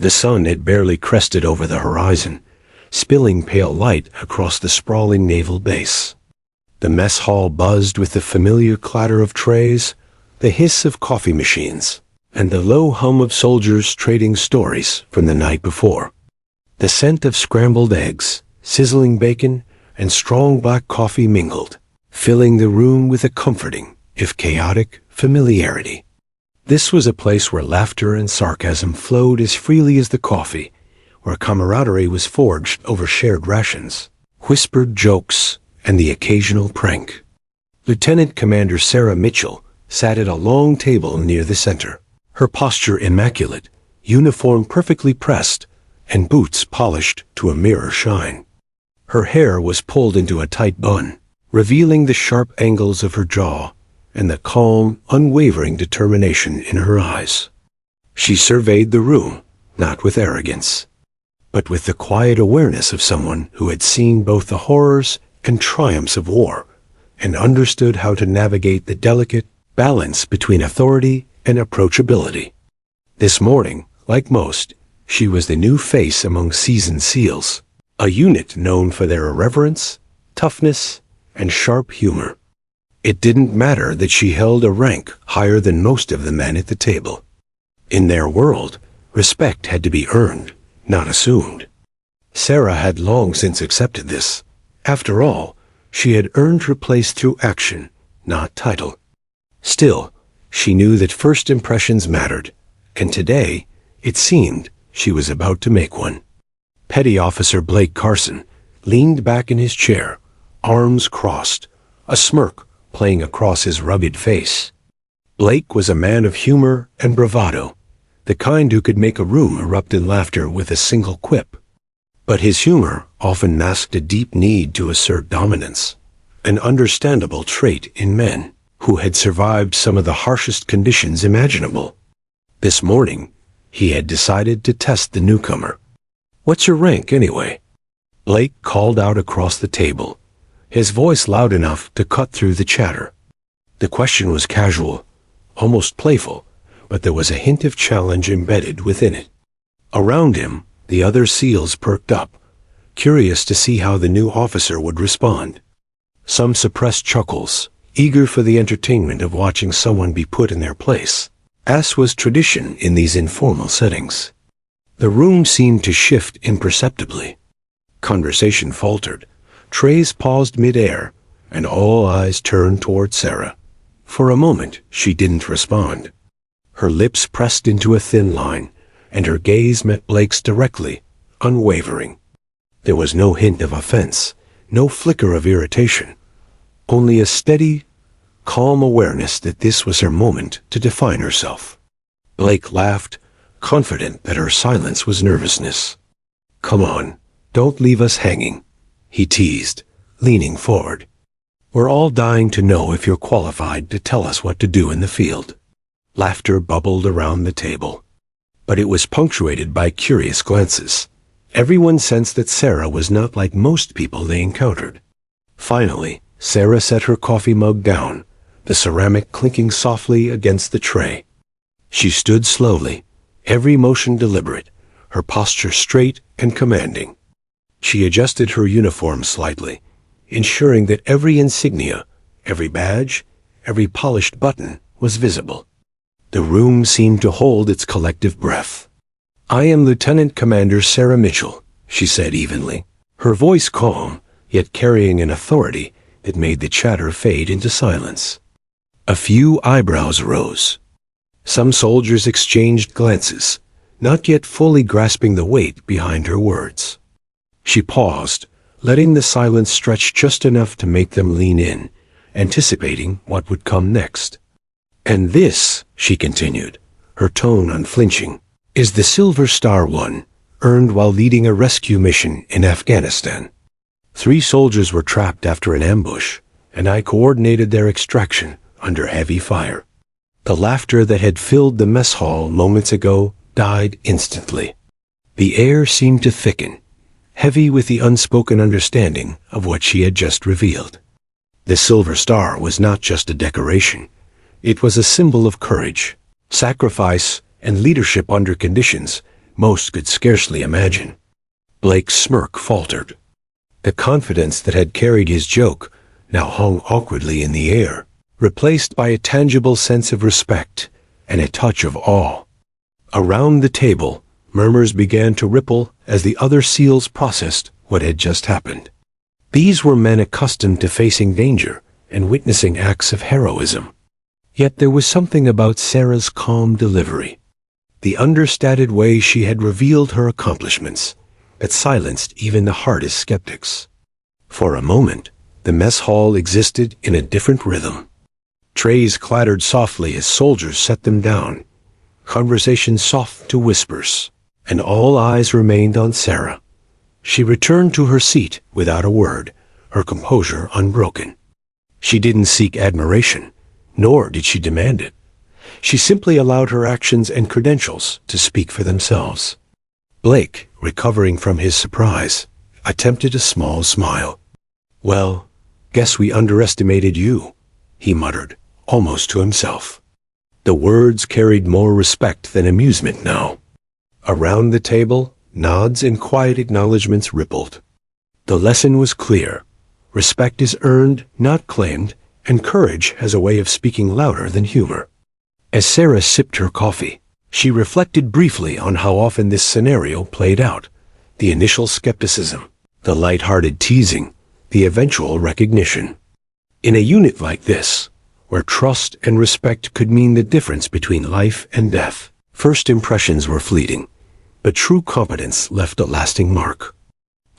The sun had barely crested over the horizon, spilling pale light across the sprawling naval base. The mess hall buzzed with the familiar clatter of trays, the hiss of coffee machines, and the low hum of soldiers trading stories from the night before. The scent of scrambled eggs, sizzling bacon, and strong black coffee mingled, filling the room with a comforting, if chaotic, familiarity. This was a place where laughter and sarcasm flowed as freely as the coffee, where camaraderie was forged over shared rations, whispered jokes, and the occasional prank. Lieutenant Commander Sarah Mitchell sat at a long table near the center, her posture immaculate, uniform perfectly pressed, and boots polished to a mirror shine. Her hair was pulled into a tight bun, revealing the sharp angles of her jaw and the calm, unwavering determination in her eyes. She surveyed the room, not with arrogance, but with the quiet awareness of someone who had seen both the horrors and triumphs of war, and understood how to navigate the delicate balance between authority and approachability. This morning, like most, she was the new face among seasoned SEALs, a unit known for their irreverence, toughness, and sharp humor. It didn't matter that she held a rank higher than most of the men at the table. In their world, respect had to be earned, not assumed. Sarah had long since accepted this. After all, she had earned her place through action, not title. Still, she knew that first impressions mattered, and today, it seemed, she was about to make one. Petty Officer Blake Carson leaned back in his chair, arms crossed, a smirk playing across his rugged face. Blake was a man of humor and bravado, the kind who could make a room erupt in laughter with a single quip. But his humor often masked a deep need to assert dominance, an understandable trait in men who had survived some of the harshest conditions imaginable. This morning, he had decided to test the newcomer. "What's your rank, anyway?" Blake called out across the table, his voice loud enough to cut through the chatter. The question was casual, almost playful, but there was a hint of challenge embedded within it. Around him, the other SEALs perked up, curious to see how the new officer would respond. Some suppressed chuckles, eager for the entertainment of watching someone be put in their place, as was tradition in these informal settings. The room seemed to shift imperceptibly. Conversation faltered, trays paused mid-air, and all eyes turned toward Sarah. For a moment, she didn't respond. Her lips pressed into a thin line, and her gaze met Blake's directly, unwavering. There was no hint of offense, no flicker of irritation, only a steady, calm awareness that this was her moment to define herself. Blake laughed, confident that her silence was nervousness. "Come on, don't leave us hanging," he teased, leaning forward. "We're all dying to know if you're qualified to tell us what to do in the field." Laughter bubbled around the table, but it was punctuated by curious glances. Everyone sensed that Sarah was not like most people they encountered. Finally, Sarah set her coffee mug down, the ceramic clinking softly against the tray. She stood slowly, every motion deliberate, her posture straight and commanding. She adjusted her uniform slightly, ensuring that every insignia, every badge, every polished button was visible. The room seemed to hold its collective breath. "I am Lieutenant Commander Sarah Mitchell," she said evenly, her voice calm, yet carrying an authority that made the chatter fade into silence. A few eyebrows rose. Some soldiers exchanged glances, not yet fully grasping the weight behind her words. She paused, letting the silence stretch just enough to make them lean in, anticipating what would come next. "And this," she continued, her tone unflinching, "is the Silver Star One, earned while leading a rescue mission in Afghanistan. 3 soldiers were trapped after an ambush, and I coordinated their extraction under heavy fire." The laughter that had filled the mess hall moments ago died instantly. The air seemed to thicken, heavy with the unspoken understanding of what she had just revealed. The Silver Star was not just a decoration. It was a symbol of courage, sacrifice, and leadership under conditions most could scarcely imagine. Blake's smirk faltered. The confidence that had carried his joke now hung awkwardly in the air, replaced by a tangible sense of respect and a touch of awe. Around the table, murmurs began to ripple as the other seals processed what had just happened. These were men accustomed to facing danger and witnessing acts of heroism. Yet there was something about Sarah's calm delivery, the understated way she had revealed her accomplishments, that silenced even the hardest skeptics. For a moment, the mess hall existed in a different rhythm. Trays clattered softly as soldiers set them down, conversations soft to whispers, and all eyes remained on Sarah. She returned to her seat without a word, her composure unbroken. She didn't seek admiration, nor did she demand it. She simply allowed her actions and credentials to speak for themselves. Blake, recovering from his surprise, attempted a small smile. "Well, guess we underestimated you," he muttered, almost to himself. The words carried more respect than amusement now. Around the table, nods and quiet acknowledgments rippled. The lesson was clear. Respect is earned, not claimed, and courage has a way of speaking louder than humor. As Sarah sipped her coffee, she reflected briefly on how often this scenario played out: the initial skepticism, the light-hearted teasing, the eventual recognition. In a unit like this, where trust and respect could mean the difference between life and death, first impressions were fleeting, but true competence left a lasting mark.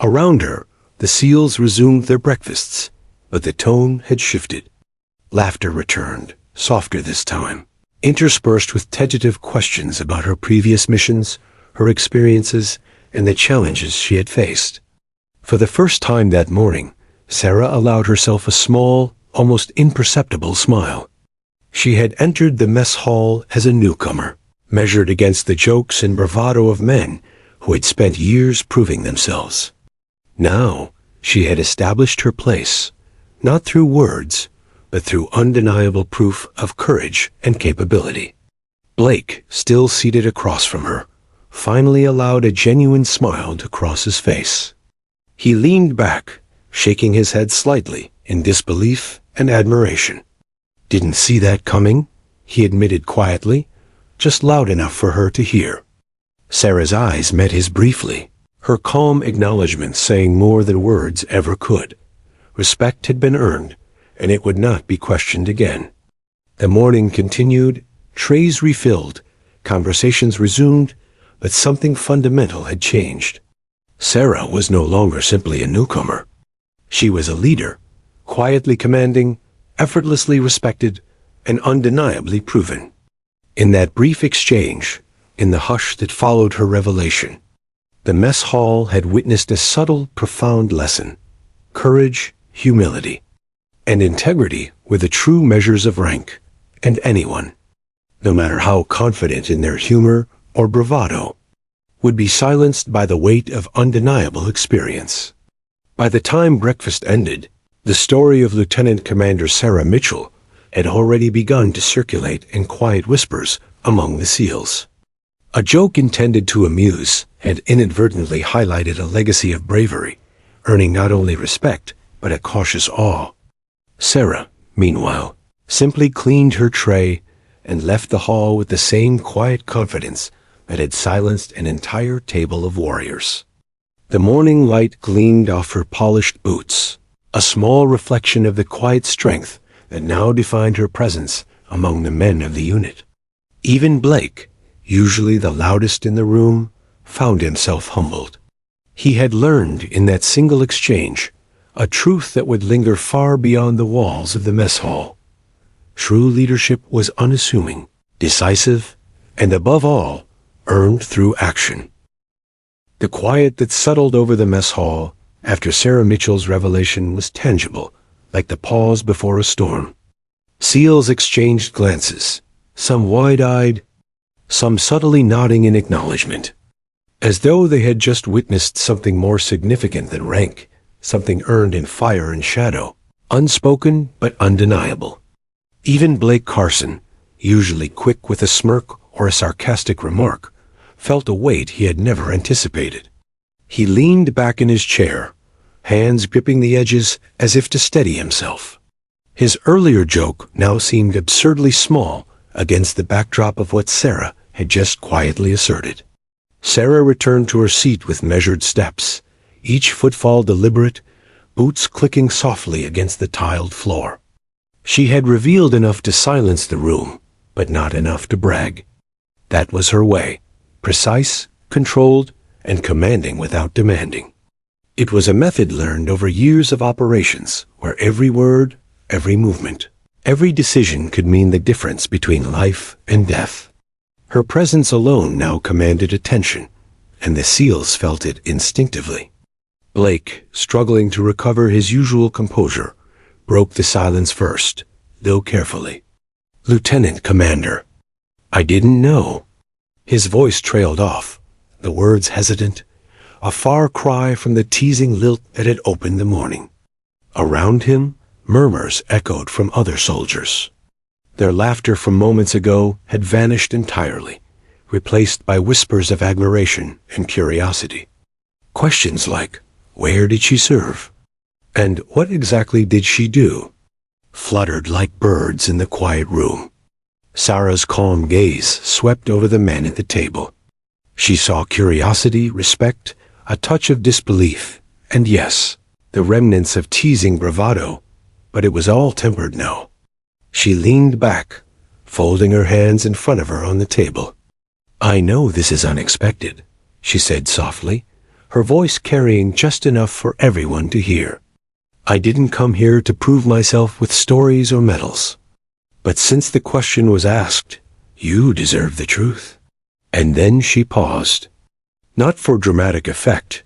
Around her, the seals resumed their breakfasts, but the tone had shifted. Laughter returned, softer this time, interspersed with tentative questions about her previous missions, her experiences, and the challenges she had faced. For the first time that morning, Sarah allowed herself a small, almost imperceptible smile. She had entered the mess hall as a newcomer, measured against the jokes and bravado of men who had spent years proving themselves. Now, she had established her place, not through words, but through undeniable proof of courage and capability. Blake, still seated across from her, finally allowed a genuine smile to cross his face. He leaned back, shaking his head slightly in disbelief and admiration. "Didn't see that coming," he admitted quietly, just loud enough for her to hear. Sarah's eyes met his briefly, her calm acknowledgement saying more than words ever could. Respect had been earned, and it would not be questioned again. The morning continued, trays refilled, conversations resumed, but something fundamental had changed. Sarah was no longer simply a newcomer. She was a leader, quietly commanding, effortlessly respected, and undeniably proven. In that brief exchange, in the hush that followed her revelation, the mess hall had witnessed a subtle, profound lesson. Courage, humility, and integrity were the true measures of rank, and anyone, no matter how confident in their humor or bravado, would be silenced by the weight of undeniable experience. By the time breakfast ended, the story of Lieutenant Commander Sarah Mitchell had already begun to circulate in quiet whispers among the SEALs. A joke intended to amuse had inadvertently highlighted a legacy of bravery, earning not only respect, but a cautious awe. Sarah, meanwhile, simply cleaned her tray and left the hall with the same quiet confidence that had silenced an entire table of warriors. The morning light gleamed off her polished boots, a small reflection of the quiet strength that now defined her presence among the men of the unit. Even Blake, usually the loudest in the room, found himself humbled. He had learned in that single exchange a truth that would linger far beyond the walls of the mess hall. True leadership was unassuming, decisive, and above all, earned through action. The quiet that settled over the mess hall after Sarah Mitchell's revelation was tangible, like the pause before a storm. SEALs exchanged glances, some wide-eyed, some subtly nodding in acknowledgement, as though they had just witnessed something more significant than rank, something earned in fire and shadow, unspoken but undeniable. Even Blake Carson, usually quick with a smirk or a sarcastic remark, felt a weight he had never anticipated. He leaned back in his chair, hands gripping the edges as if to steady himself. His earlier joke now seemed absurdly small against the backdrop of what Sarah had just quietly asserted. Sarah returned to her seat with measured steps, each footfall deliberate, boots clicking softly against the tiled floor. She had revealed enough to silence the room, but not enough to brag. That was her way, precise, controlled, and commanding without demanding. It was a method learned over years of operations, where every word, every movement, every decision could mean the difference between life and death. Her presence alone now commanded attention, and the SEALs felt it instinctively. Blake, struggling to recover his usual composure, broke the silence first, though carefully. "Lieutenant Commander, I didn't know." His voice trailed off, the words hesitant, a far cry from the teasing lilt that had opened the morning. Around him, murmurs echoed from other soldiers. Their laughter from moments ago had vanished entirely, replaced by whispers of admiration and curiosity. Questions like, "Where did she serve?" and "What exactly did she do?" fluttered like birds in the quiet room. Sarah's calm gaze swept over the men at the table. She saw curiosity, respect, a touch of disbelief, and yes, the remnants of teasing bravado, but it was all tempered now. She leaned back, folding her hands in front of her on the table. "I know this is unexpected," she said softly, her voice carrying just enough for everyone to hear. "I didn't come here to prove myself with stories or medals. But since the question was asked, you deserve the truth." And then she paused. Not for dramatic effect,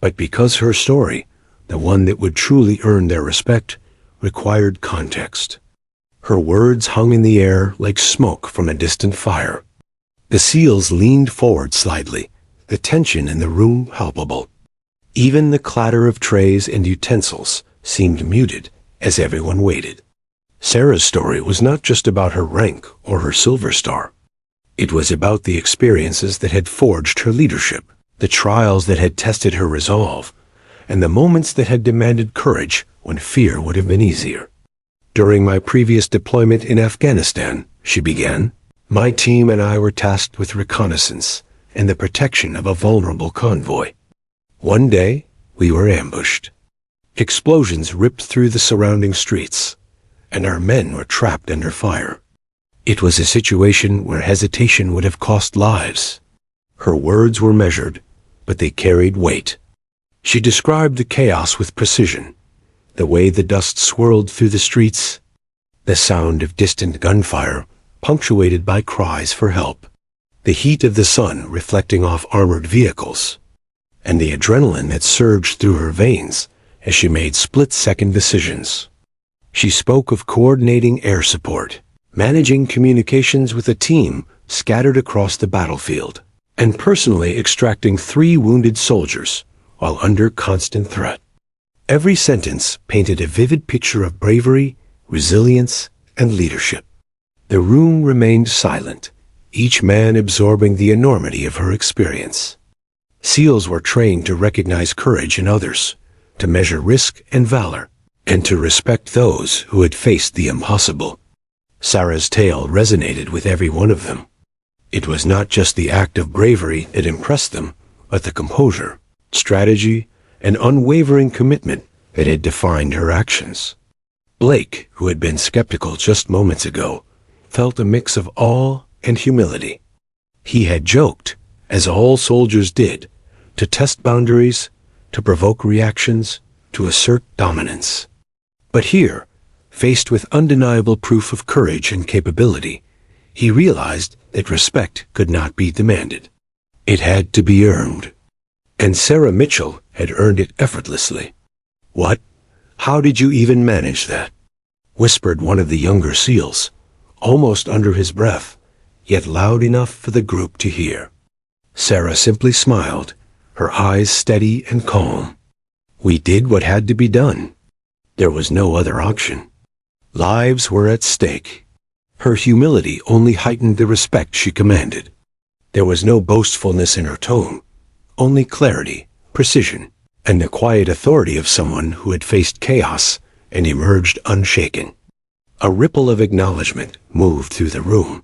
but because her story, the one that would truly earn their respect, required context. Her words hung in the air like smoke from a distant fire. The SEALs leaned forward slightly, the tension in the room palpable. Even the clatter of trays and utensils seemed muted as everyone waited. Sarah's story was not just about her rank or her silver star. It was about the experiences that had forged her leadership, the trials that had tested her resolve, and the moments that had demanded courage when fear would have been easier. "During my previous deployment in Afghanistan," she began, "my team and I were tasked with reconnaissance and the protection of a vulnerable convoy. One day, we were ambushed. Explosions ripped through the surrounding streets, and our men were trapped under fire. It was a situation where hesitation would have cost lives." Her words were measured, but they carried weight. She described the chaos with precision, the way the dust swirled through the streets, the sound of distant gunfire punctuated by cries for help, the heat of the sun reflecting off armored vehicles, and the adrenaline that surged through her veins as she made split-second decisions. She spoke of coordinating air support, managing communications with a team scattered across the battlefield, and personally extracting 3 wounded soldiers while under constant threat. Every sentence painted a vivid picture of bravery, resilience, and leadership. The room remained silent, each man absorbing the enormity of her experience. SEALs were trained to recognize courage in others, to measure risk and valor, and to respect those who had faced the impossible. Sarah's tale resonated with every one of them. It was not just the act of bravery that impressed them, but the composure, strategy, and unwavering commitment that had defined her actions. Blake, who had been skeptical just moments ago, felt a mix of awe and humility. He had joked, as all soldiers did, to test boundaries, to provoke reactions, to assert dominance. But here, faced with undeniable proof of courage and capability, he realized that respect could not be demanded. It had to be earned. And Sarah Mitchell had earned it effortlessly. "What? How did you even manage that?" whispered one of the younger SEALs, almost under his breath, yet loud enough for the group to hear. Sarah simply smiled, her eyes steady and calm. "We did what had to be done. There was no other option. Lives were at stake." Her humility only heightened the respect she commanded. There was no boastfulness in her tone, only clarity, precision, and the quiet authority of someone who had faced chaos and emerged unshaken. A ripple of acknowledgement moved through the room.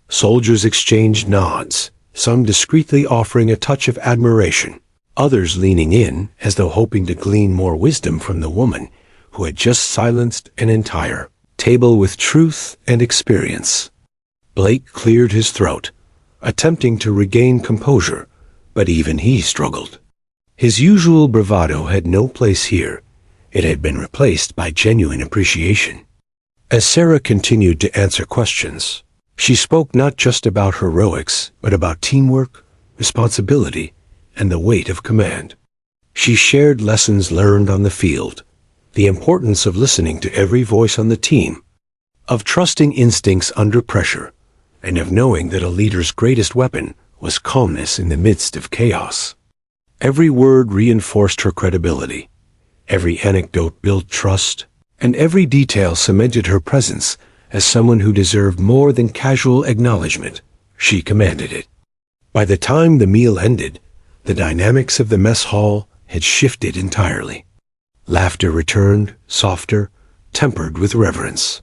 Soldiers exchanged nods, some discreetly offering a touch of admiration, others leaning in as though hoping to glean more wisdom from the woman who had just silenced an entire table with truth and experience. Blake cleared his throat, attempting to regain composure, but even he struggled. His usual bravado had no place here. It had been replaced by genuine appreciation. As Sarah continued to answer questions, she spoke not just about heroics, but about teamwork, responsibility, and the weight of command. She shared lessons learned on the field, the importance of listening to every voice on the team, of trusting instincts under pressure, and of knowing that a leader's greatest weapon was calmness in the midst of chaos. Every word reinforced her credibility. Every anecdote built trust, and every detail cemented her presence as someone who deserved more than casual acknowledgement. She commanded it. By the time the meal ended, the dynamics of the mess hall had shifted entirely. Laughter returned, softer, tempered with reverence.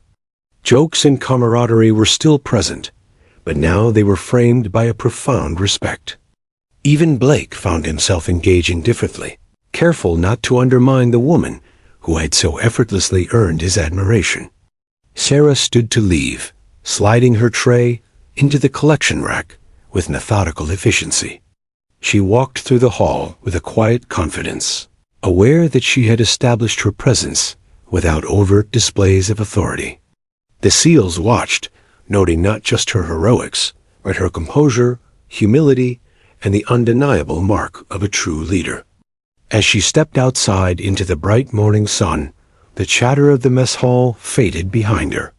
Jokes and camaraderie were still present, but now they were framed by a profound respect. Even Blake found himself engaging differently, careful not to undermine the woman who had so effortlessly earned his admiration. Sarah stood to leave, sliding her tray into the collection rack with methodical efficiency. She walked through the hall with a quiet confidence, aware that she had established her presence without overt displays of authority. The SEALs watched, noting not just her heroics, but her composure, humility, and the undeniable mark of a true leader. As she stepped outside into the bright morning sun, the chatter of the mess hall faded behind her.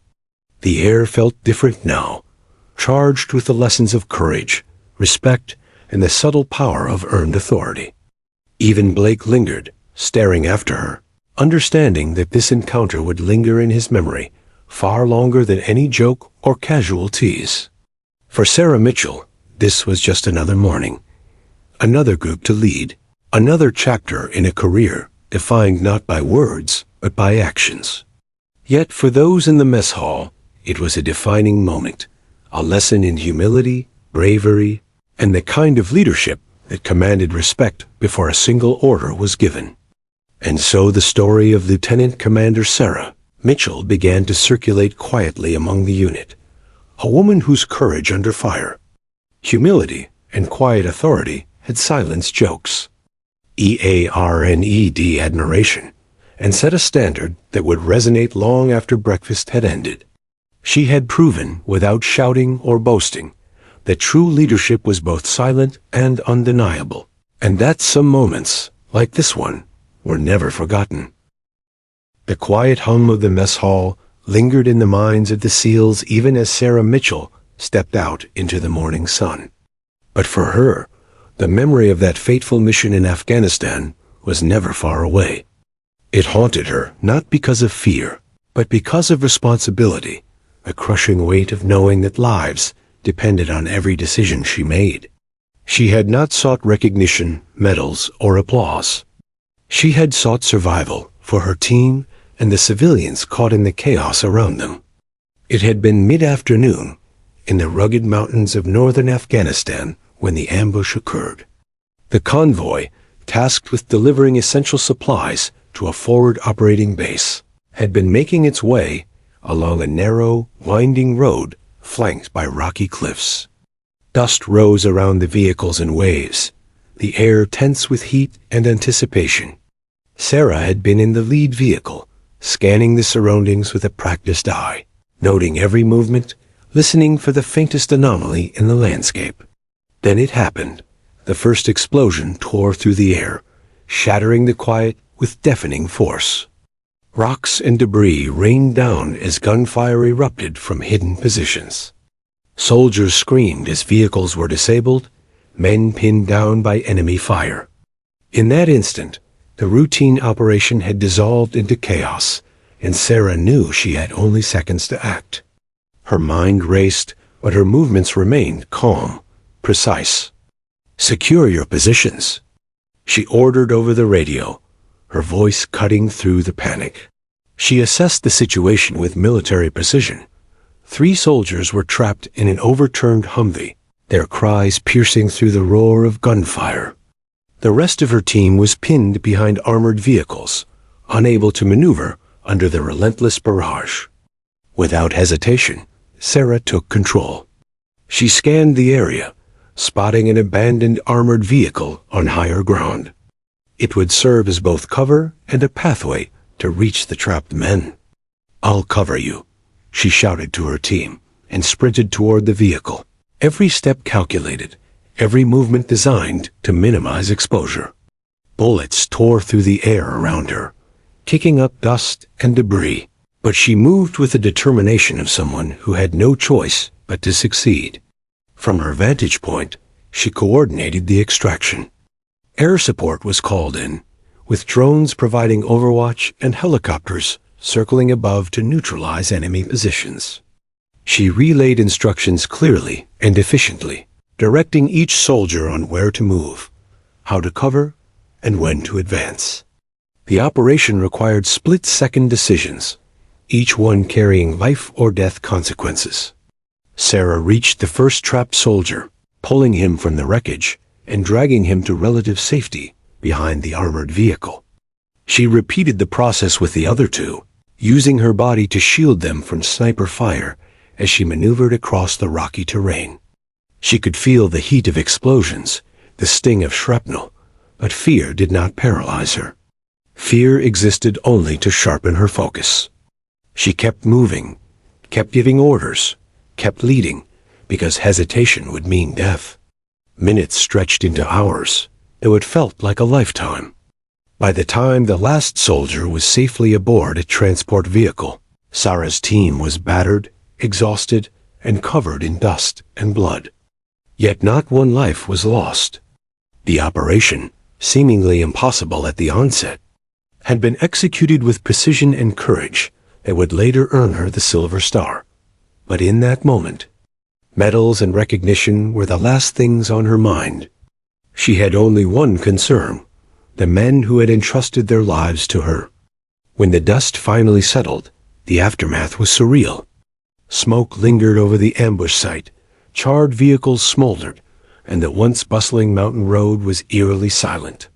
The air felt different now, charged with the lessons of courage, respect, and the subtle power of earned authority. Even Blake lingered, staring after her, understanding that this encounter would linger in his memory far longer than any joke or casual tease. For Sarah Mitchell, this was just another morning, another group to lead, another chapter in a career defined not by words, but by actions. Yet for those in the mess hall, it was a defining moment, a lesson in humility, bravery, and the kind of leadership that commanded respect before a single order was given. And so the story of Lieutenant Commander Sarah Mitchell began to circulate quietly among the unit, a woman whose courage under fire, humility, and quiet authority had silenced jokes, EARNED admiration, and set a standard that would resonate long after breakfast had ended. She had proven, without shouting or boasting, that true leadership was both silent and undeniable, and that some moments, like this one, were never forgotten. The quiet hum of the mess hall lingered in the minds of the SEALs even as Sarah Mitchell stepped out into the morning sun. But for her, the memory of that fateful mission in Afghanistan was never far away. It haunted her not because of fear, but because of responsibility, the crushing weight of knowing that lives depended on every decision she made. She had not sought recognition, medals, or applause. She had sought survival for her team and the civilians caught in the chaos around them. It had been mid-afternoon in the rugged mountains of northern Afghanistan when the ambush occurred. The convoy, tasked with delivering essential supplies to a forward operating base, had been making its way along a narrow, winding road flanked by rocky cliffs. Dust rose around the vehicles in waves, the air tense with heat and anticipation. Sarah had been in the lead vehicle, scanning the surroundings with a practiced eye, noting every movement, listening for the faintest anomaly in the landscape. Then it happened. The first explosion tore through the air, shattering the quiet with deafening force. Rocks and debris rained down as gunfire erupted from hidden positions. Soldiers screamed as vehicles were disabled, men pinned down by enemy fire. In that instant, the routine operation had dissolved into chaos, and Sarah knew she had only seconds to act. Her mind raced, but her movements remained calm, precise. "Secure your positions," she ordered over the radio, her voice cutting through the panic. She assessed the situation with military precision. 3 soldiers were trapped in an overturned Humvee, their cries piercing through the roar of gunfire. The rest of her team was pinned behind armored vehicles, unable to maneuver under the relentless barrage. Without hesitation, Sarah took control. She scanned the area, spotting an abandoned armored vehicle on higher ground. It would serve as both cover and a pathway to reach the trapped men. "I'll cover you," she shouted to her team, and sprinted toward the vehicle, every step calculated, every movement designed to minimize exposure. Bullets tore through the air around her, kicking up dust and debris, but she moved with the determination of someone who had no choice but to succeed. From her vantage point, she coordinated the extraction. Air support was called in, with drones providing overwatch and helicopters circling above to neutralize enemy positions. She relayed instructions clearly and efficiently, directing each soldier on where to move, how to cover, and when to advance. The operation required split-second decisions, each one carrying life or death consequences. Sarah reached the first trapped soldier, pulling him from the wreckage and dragging him to relative safety behind the armored vehicle. She repeated the process with the other 2, using her body to shield them from sniper fire as she maneuvered across the rocky terrain. She could feel the heat of explosions, the sting of shrapnel, but fear did not paralyze her. Fear existed only to sharpen her focus. She kept moving, kept giving orders, kept leading, because hesitation would mean death. Minutes stretched into hours, though it felt like a lifetime. By the time the last soldier was safely aboard a transport vehicle, Sarah's team was battered, exhausted, and covered in dust and blood. Yet not one life was lost. The operation, seemingly impossible at the onset, had been executed with precision and courage that would later earn her the Silver Star. But in that moment, medals and recognition were the last things on her mind. She had only one concern: the men who had entrusted their lives to her. When the dust finally settled, the aftermath was surreal. Smoke lingered over the ambush site, charred vehicles smoldered, and the once bustling mountain road was eerily silent.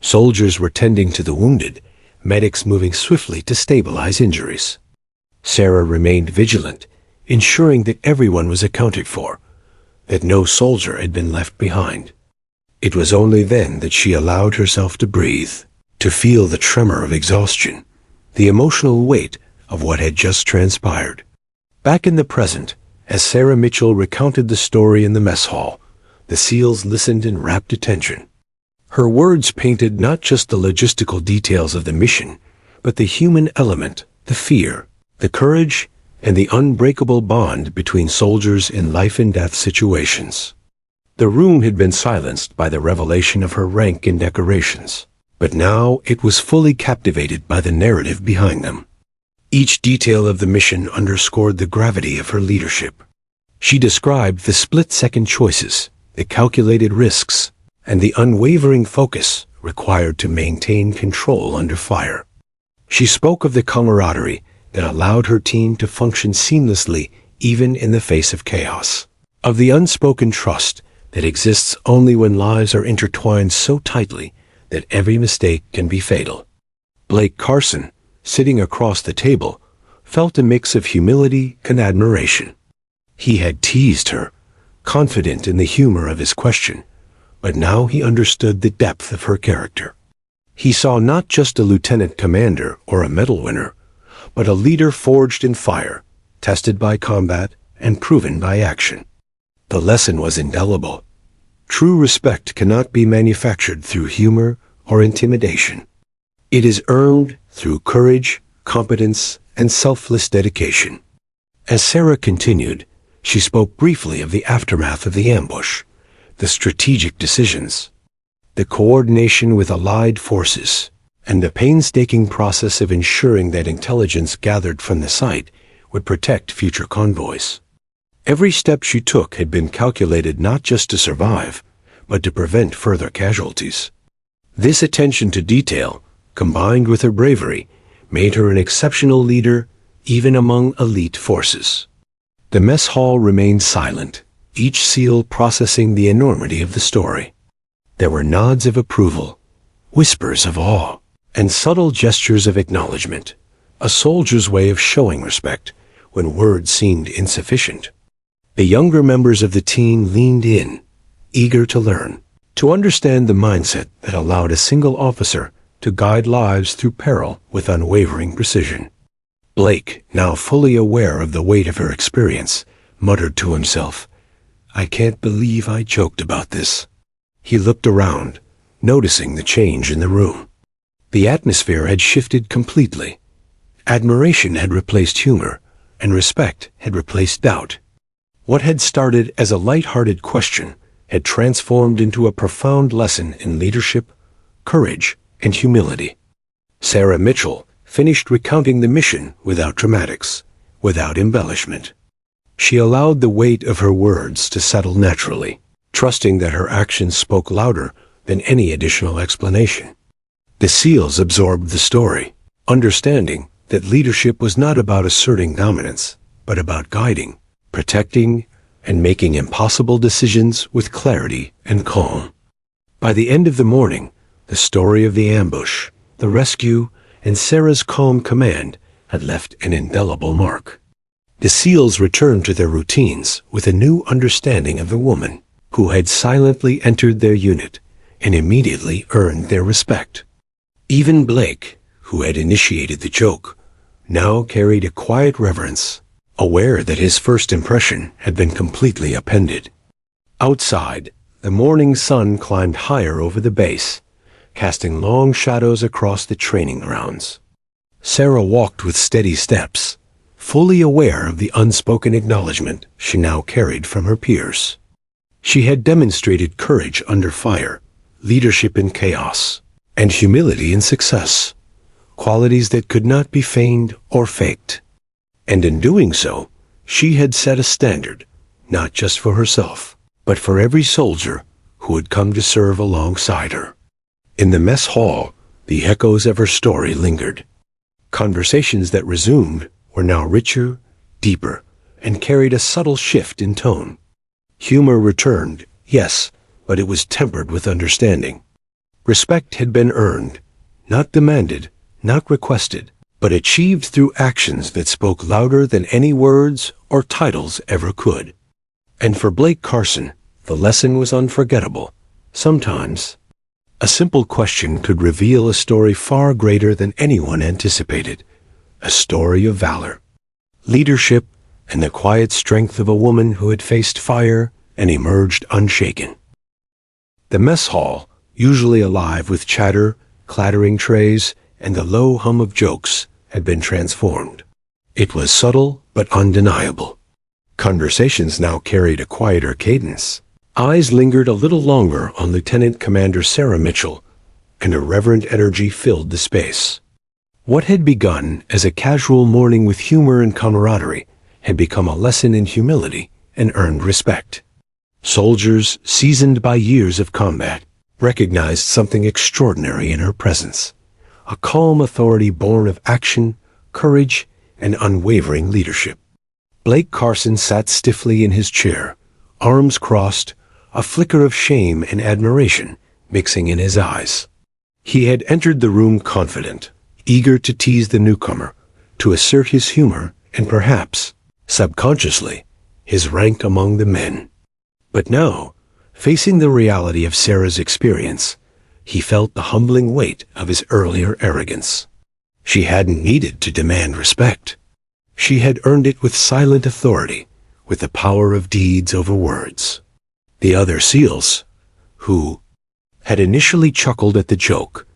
Soldiers were tending to the wounded, medics moving swiftly to stabilize injuries. Sarah remained vigilant, ensuring that everyone was accounted for, that no soldier had been left behind. It was only then that she allowed herself to breathe, to feel the tremor of exhaustion, the emotional weight of what had just transpired. Back in the present, as Sarah Mitchell recounted the story in the mess hall, the SEALs listened in rapt attention. Her words painted not just the logistical details of the mission, but the human element, the fear, the courage, and the unbreakable bond between soldiers in life-and-death situations. The room had been silenced by the revelation of her rank and decorations, but now it was fully captivated by the narrative behind them. Each detail of the mission underscored the gravity of her leadership. She described the split-second choices, the calculated risks, and the unwavering focus required to maintain control under fire. She spoke of the camaraderie that allowed her team to function seamlessly even in the face of chaos, of the unspoken trust that exists only when lives are intertwined so tightly that every mistake can be fatal. Blake Carson, sitting across the table, felt a mix of humility and admiration. He had teased her, confident in the humor of his question, but now he understood the depth of her character. He saw not just a lieutenant commander or a medal winner, but a leader forged in fire, tested by combat, and proven by action. The lesson was indelible. True respect cannot be manufactured through humor or intimidation. It is earned through courage, competence, and selfless dedication. As Sarah continued, she spoke briefly of the aftermath of the ambush, the strategic decisions, the coordination with allied forces, and the painstaking process of ensuring that intelligence gathered from the site would protect future convoys. Every step she took had been calculated not just to survive, but to prevent further casualties. This attention to detail, combined with her bravery, made her an exceptional leader even among elite forces. The mess hall remained silent, each SEAL processing the enormity of the story. There were nods of approval, whispers of awe, and subtle gestures of acknowledgement, a soldier's way of showing respect when words seemed insufficient. The younger members of the team leaned in, eager to learn, to understand the mindset that allowed a single officer to guide lives through peril with unwavering precision. Blake, now fully aware of the weight of her experience, muttered to himself, "I can't believe I joked about this." He looked around, noticing the change in the room. The atmosphere had shifted completely. Admiration had replaced humor, and respect had replaced doubt. What had started as a light-hearted question had transformed into a profound lesson in leadership, courage, and humility. Sarah Mitchell finished recounting the mission without dramatics, without embellishment. She allowed the weight of her words to settle naturally, trusting that her actions spoke louder than any additional explanation. The SEALs absorbed the story, understanding that leadership was not about asserting dominance, but about guiding, protecting, and making impossible decisions with clarity and calm. By the end of the morning, the story of the ambush, the rescue, and Sarah's calm command had left an indelible mark. The SEALs returned to their routines with a new understanding of the woman who had silently entered their unit and immediately earned their respect. Even Blake, who had initiated the joke, now carried a quiet reverence, aware that his first impression had been completely upended. Outside, the morning sun climbed higher over the base, casting long shadows across the training grounds. Sarah walked with steady steps, fully aware of the unspoken acknowledgement she now carried from her peers. She had demonstrated courage under fire, leadership in chaos, and humility in success, qualities that could not be feigned or faked. And in doing so, she had set a standard, not just for herself, but for every soldier who had come to serve alongside her. In the mess hall, the echoes of her story lingered. Conversations that resumed were now richer, deeper, and carried a subtle shift in tone. Humor returned, yes, but it was tempered with understanding. Respect had been earned, not demanded, not requested, but achieved through actions that spoke louder than any words or titles ever could. And for Blake Carson, the lesson was unforgettable. Sometimes, a simple question could reveal a story far greater than anyone anticipated, a story of valor, leadership, and the quiet strength of a woman who had faced fire and emerged unshaken. The mess hall, usually alive with chatter, clattering trays, and the low hum of jokes, had been transformed. It was subtle but undeniable. Conversations now carried a quieter cadence. Eyes lingered a little longer on Lieutenant Commander Sarah Mitchell, and a reverent energy filled the space. What had begun as a casual morning with humor and camaraderie had become a lesson in humility and earned respect. Soldiers, seasoned by years of combat, recognized something extraordinary in her presence, a calm authority born of action, courage, and unwavering leadership. Blake Carson sat stiffly in his chair, arms crossed, a flicker of shame and admiration mixing in his eyes. He had entered the room confident, eager to tease the newcomer, to assert his humor and perhaps, subconsciously, his rank among the men. But now, facing the reality of Sarah's experience, he felt the humbling weight of his earlier arrogance. She hadn't needed to demand respect. She had earned it with silent authority, with the power of deeds over words. The other SEALs, who had initially chuckled at the joke,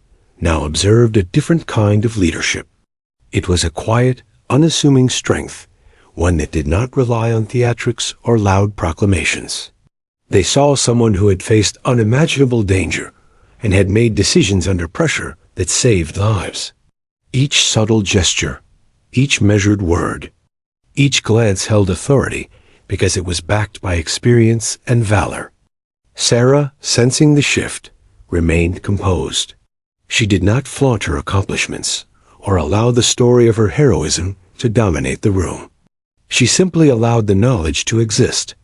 now observed a different kind of leadership. It was a quiet, unassuming strength, one that did not rely on theatrics or loud proclamations. They saw someone who had faced unimaginable danger and had made decisions under pressure that saved lives. Each subtle gesture, each measured word, each glance held authority because it was backed by experience and valor. Sarah, sensing the shift, remained composed. She did not flaunt her accomplishments or allow the story of her heroism to dominate the room. She simply allowed the knowledge to exist,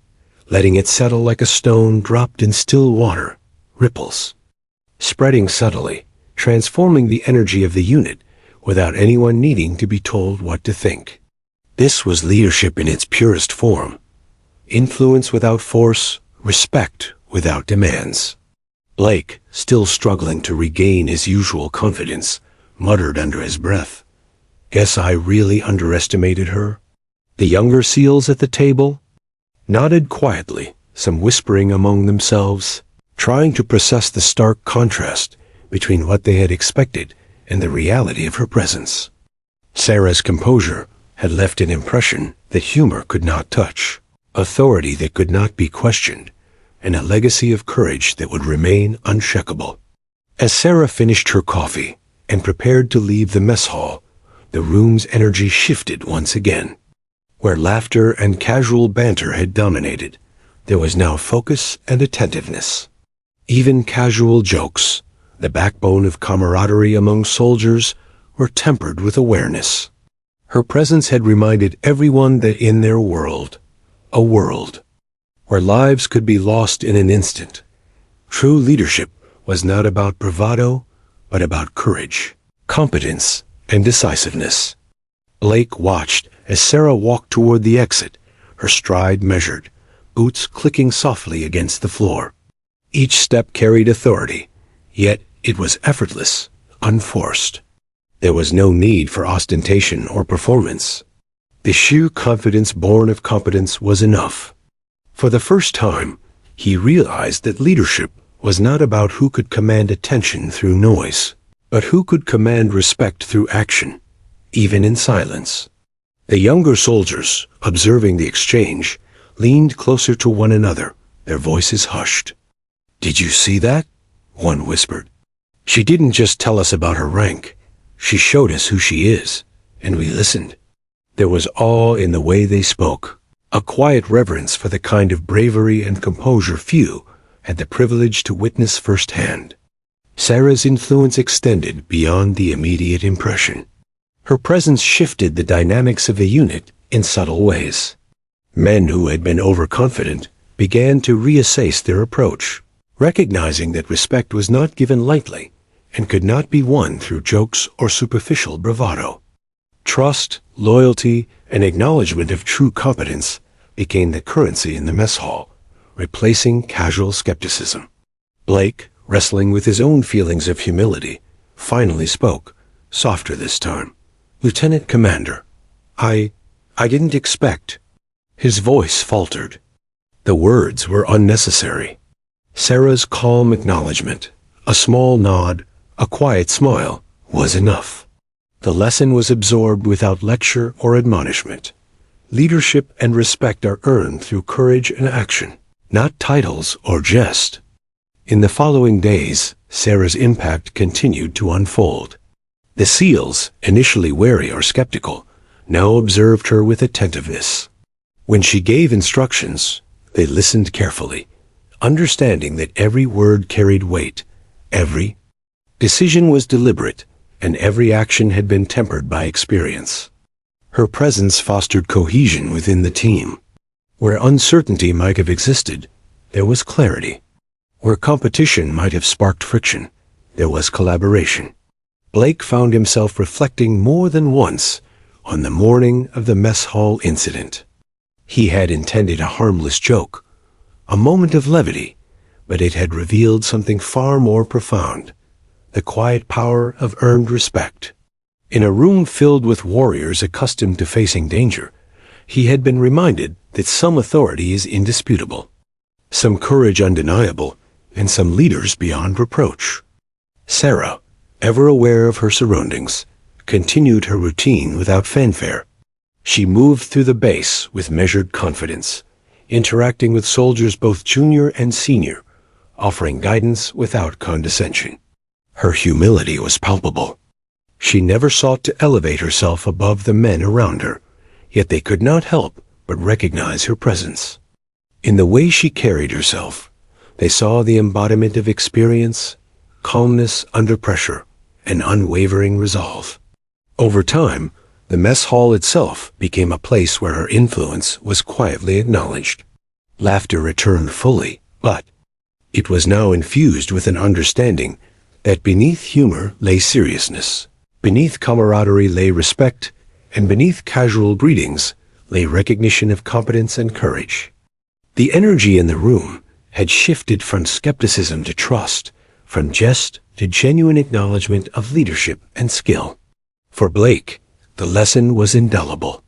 letting it settle like a stone dropped in still water, ripples, spreading subtly, transforming the energy of the unit without anyone needing to be told what to think. This was leadership in its purest form. Influence without force, respect without demands. Blake, still struggling to regain his usual confidence, muttered under his breath, "Guess I really underestimated her." The younger SEALs at the table nodded quietly, some whispering among themselves, trying to process the stark contrast between what they had expected and the reality of her presence. Sarah's composure had left an impression that humor could not touch, authority that could not be questioned, and a legacy of courage that would remain unshakable. As Sarah finished her coffee and prepared to leave the mess hall, the room's energy shifted once again. Where laughter and casual banter had dominated, there was now focus and attentiveness. Even casual jokes, the backbone of camaraderie among soldiers, were tempered with awareness. Her presence had reminded everyone that in their world, a world where lives could be lost in an instant, true leadership was not about bravado, but about courage, competence, and decisiveness. Blake watched as Sarah walked toward the exit, her stride measured, boots clicking softly against the floor. Each step carried authority, yet it was effortless, unforced. There was no need for ostentation or performance. The sheer confidence born of competence was enough. For the first time, he realized that leadership was not about who could command attention through noise, but who could command respect through action, even in silence. The younger soldiers, observing the exchange, leaned closer to one another, their voices hushed. "Did you see that?" one whispered. "She didn't just tell us about her rank. She showed us who she is, and we listened." There was awe in the way they spoke, a quiet reverence for the kind of bravery and composure few had the privilege to witness firsthand. Sarah's influence extended beyond the immediate impression. Her presence shifted the dynamics of the unit in subtle ways. Men who had been overconfident began to reassess their approach, recognizing that respect was not given lightly and could not be won through jokes or superficial bravado. Trust, loyalty, and acknowledgement of true competence became the currency in the mess hall, replacing casual skepticism. Blake, wrestling with his own feelings of humility, finally spoke, softer this time. "Lieutenant Commander, I didn't expect." His voice faltered. The words were unnecessary. Sarah's calm acknowledgement, a small nod, a quiet smile, was enough. The lesson was absorbed without lecture or admonishment. Leadership and respect are earned through courage and action, not titles or jest. In the following days, Sarah's impact continued to unfold. The SEALs, initially wary or skeptical, now observed her with attentiveness. When she gave instructions, they listened carefully, understanding that every word carried weight, every decision was deliberate, and every action had been tempered by experience. Her presence fostered cohesion within the team. Where uncertainty might have existed, there was clarity. Where competition might have sparked friction, there was collaboration. Blake found himself reflecting more than once on the morning of the mess hall incident. He had intended a harmless joke, a moment of levity, but it had revealed something far more profound, the quiet power of earned respect. In a room filled with warriors accustomed to facing danger, he had been reminded that some authority is indisputable, some courage undeniable, and some leaders beyond reproach. Sarah, ever aware of her surroundings, continued her routine without fanfare. She moved through the base with measured confidence, interacting with soldiers both junior and senior, offering guidance without condescension. Her humility was palpable. She never sought to elevate herself above the men around her, yet they could not help but recognize her presence. In the way she carried herself, they saw the embodiment of experience, calmness under pressure, and unwavering resolve. Over time, the mess hall itself became a place where her influence was quietly acknowledged. Laughter returned fully, but it was now infused with an understanding that beneath humor lay seriousness, beneath camaraderie lay respect, and beneath casual greetings lay recognition of competence and courage. The energy in the room had shifted from skepticism to trust, from jest to genuine acknowledgement of leadership and skill. For Blake, the lesson was indelible.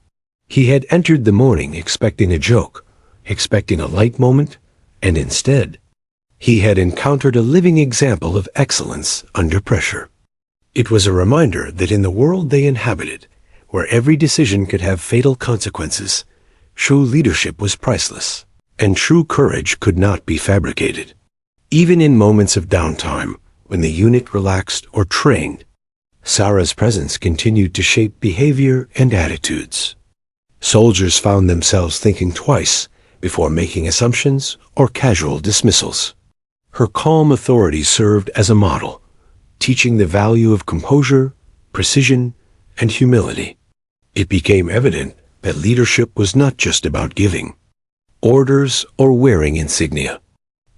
He had entered the morning expecting a joke, expecting a light moment, and instead, he had encountered a living example of excellence under pressure. It was a reminder that in the world they inhabited, where every decision could have fatal consequences, true leadership was priceless, and true courage could not be fabricated. Even in moments of downtime, when the unit relaxed or trained, Sarah's presence continued to shape behavior and attitudes. Soldiers found themselves thinking twice before making assumptions or casual dismissals. Her calm authority served as a model, teaching the value of composure, precision, and humility. It became evident that leadership was not just about giving orders or wearing insignia.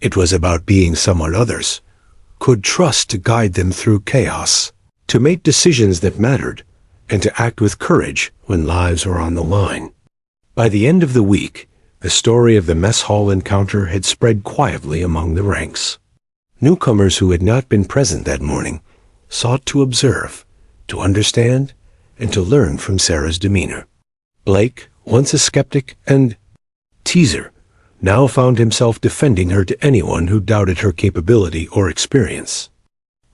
It was about being someone others could trust to guide them through chaos, to make decisions that mattered, and to act with courage when lives were on the line. By the end of the week, the story of the mess hall encounter had spread quietly among the ranks. Newcomers who had not been present that morning sought to observe, to understand, and to learn from Sarah's demeanor. Blake, once a skeptic and teaser, now found himself defending her to anyone who doubted her capability or experience.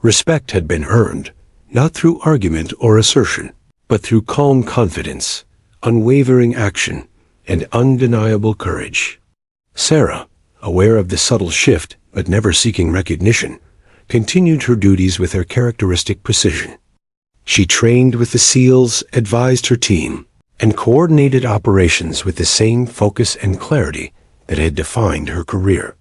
Respect had been earned, not through argument or assertion, but through calm confidence, unwavering action, and undeniable courage. Sarah, aware of the subtle shift but never seeking recognition, continued her duties with her characteristic precision. She trained with the SEALs, advised her team, and coordinated operations with the same focus and clarity that had defined her career.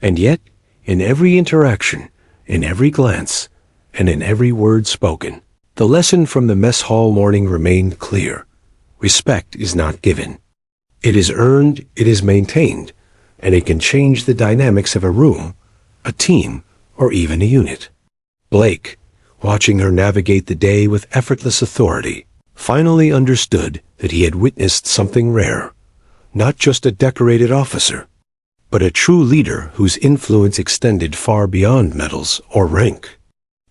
And yet, in every interaction, in every glance, and in every word spoken, the lesson from the mess hall morning remained clear. Respect is not given. It is earned, it is maintained, and it can change the dynamics of a room, a team, or even a unit. Blake, watching her navigate the day with effortless authority, finally understood that he had witnessed something rare. Not just a decorated officer, but a true leader whose influence extended far beyond medals or rank.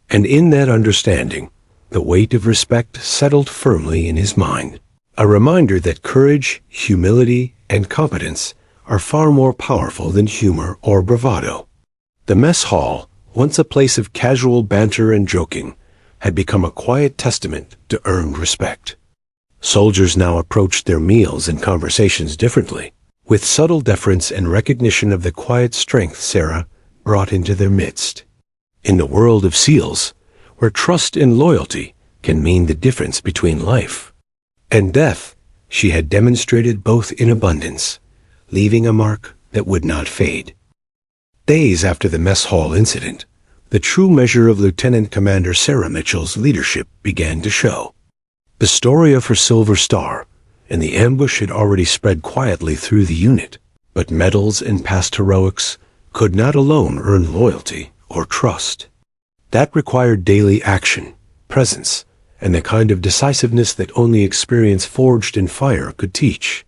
And in that understanding, the weight of respect settled firmly in his mind, a reminder that courage, humility, and competence are far more powerful than humor or bravado. The mess hall, once a place of casual banter and joking, had become a quiet testament to earned respect. Soldiers now approached their meals and conversations differently, with subtle deference and recognition of the quiet strength Sarah brought into their midst. In the world of SEALs, where trust and loyalty can mean the difference between life and death, she had demonstrated both in abundance, leaving a mark that would not fade. Days after the mess hall incident, the true measure of Lieutenant Commander Sarah Mitchell's leadership began to show. The story of her Silver Star and the ambush had already spread quietly through the unit, but medals and past heroics could not alone earn loyalty or trust. That required daily action, presence, and the kind of decisiveness that only experience forged in fire could teach.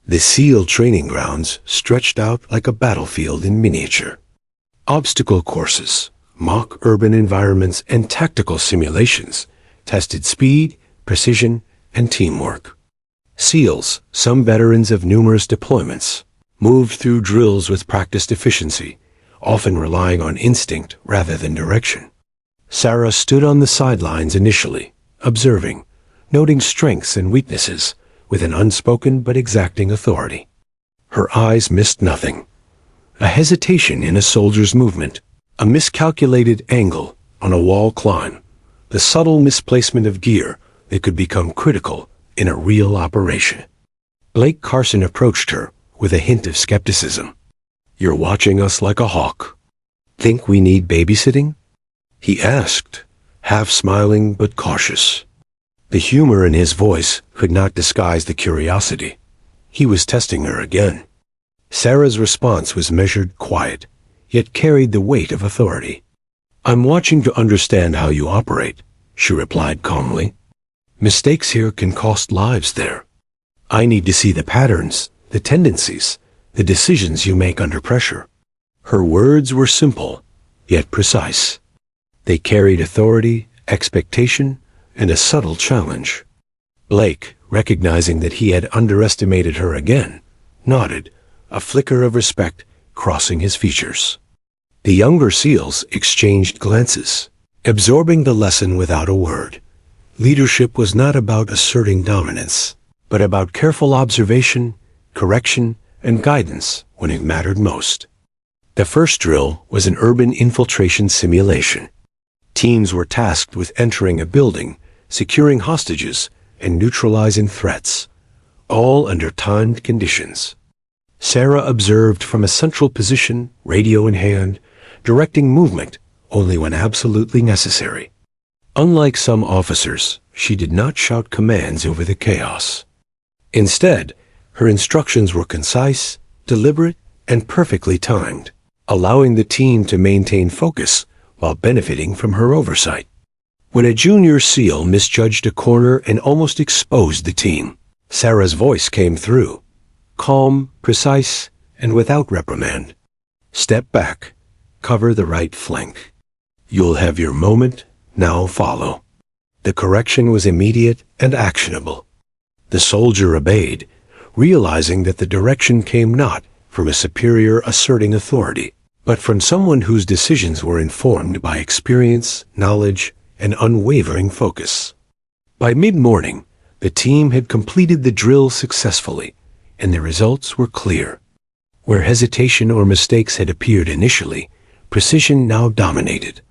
The SEAL training grounds stretched out like a battlefield in miniature. Obstacle courses, mock urban environments, and tactical simulations tested speed, precision, and teamwork. SEALs, some veterans of numerous deployments, moved through drills with practiced efficiency, often relying on instinct rather than direction. Sarah stood on the sidelines initially, observing, noting strengths and weaknesses with an unspoken but exacting authority. Her eyes missed nothing. A hesitation in a soldier's movement, a miscalculated angle on a wall climb, the subtle misplacement of gear that could become critical in a real operation. Blake Carson approached her with a hint of skepticism. "You're watching us like a hawk. Think we need babysitting?" he asked, half smiling but cautious. The humor in his voice could not disguise the curiosity. He was testing her again. Sarah's response was measured, quiet, yet carried the weight of authority. "I'm watching to understand how you operate," she replied calmly. "Mistakes here can cost lives there. I need to see the patterns, the tendencies, the decisions you make under pressure." Her words were simple, yet precise. They carried authority, expectation, and a subtle challenge. Blake, recognizing that he had underestimated her again, nodded, a flicker of respect crossing his features. The younger SEALs exchanged glances, absorbing the lesson without a word. Leadership was not about asserting dominance, but about careful observation, correction, and guidance when it mattered most. The first drill was an urban infiltration simulation. Teams were tasked with entering a building, securing hostages, and neutralizing threats, all under timed conditions. Sarah observed from a central position, radio in hand, directing movement only when absolutely necessary. Unlike some officers, she did not shout commands over the chaos. Instead, her instructions were concise, deliberate, and perfectly timed, allowing the team to maintain focus while benefiting from her oversight. When a junior SEAL misjudged a corner and almost exposed the team, Sarah's voice came through, calm, precise, and without reprimand. "Step back. Cover the right flank. You'll have your moment, now follow." The correction was immediate and actionable. The soldier obeyed, realizing that the direction came not from a superior asserting authority, but from someone whose decisions were informed by experience, knowledge, and unwavering focus. By mid-morning, the team had completed the drill successfully, and the results were clear. Where hesitation or mistakes had appeared initially, precision now dominated.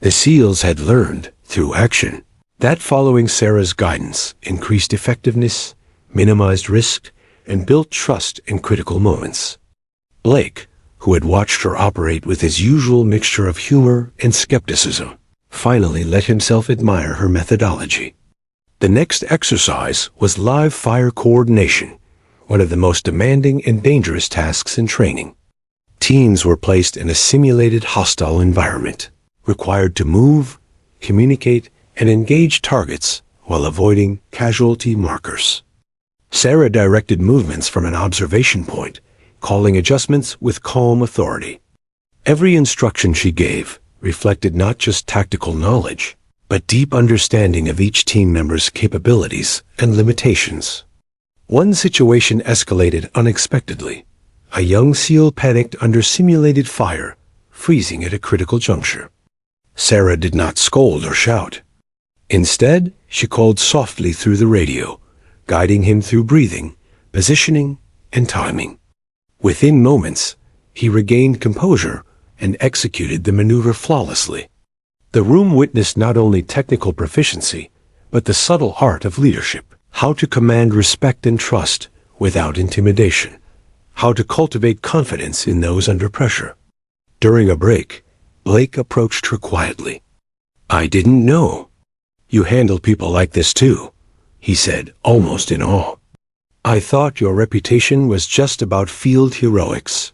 The SEALs had learned, through action, that following Sarah's guidance increased effectiveness, minimized risk, and built trust in critical moments. Blake, who had watched her operate with his usual mixture of humor and skepticism, finally let himself admire her methodology. The next exercise was live fire coordination, one of the most demanding and dangerous tasks in training. Teams were placed in a simulated hostile environment, required to move, communicate, and engage targets while avoiding casualty markers. Sarah directed movements from an observation point, calling adjustments with calm authority. Every instruction she gave reflected not just tactical knowledge, but deep understanding of each team member's capabilities and limitations. One situation escalated unexpectedly. A young SEAL panicked under simulated fire, freezing at a critical juncture. Sarah did not scold or shout. Instead, she called softly through the radio, guiding him through breathing, positioning, and timing. Within moments, he regained composure and executed the maneuver flawlessly. The room witnessed not only technical proficiency, but the subtle art of leadership, how to command respect and trust without intimidation, how to cultivate confidence in those under pressure. During a break, Blake approached her quietly. "I didn't know. You handle people like this too," he said, almost in awe. "I thought your reputation was just about field heroics."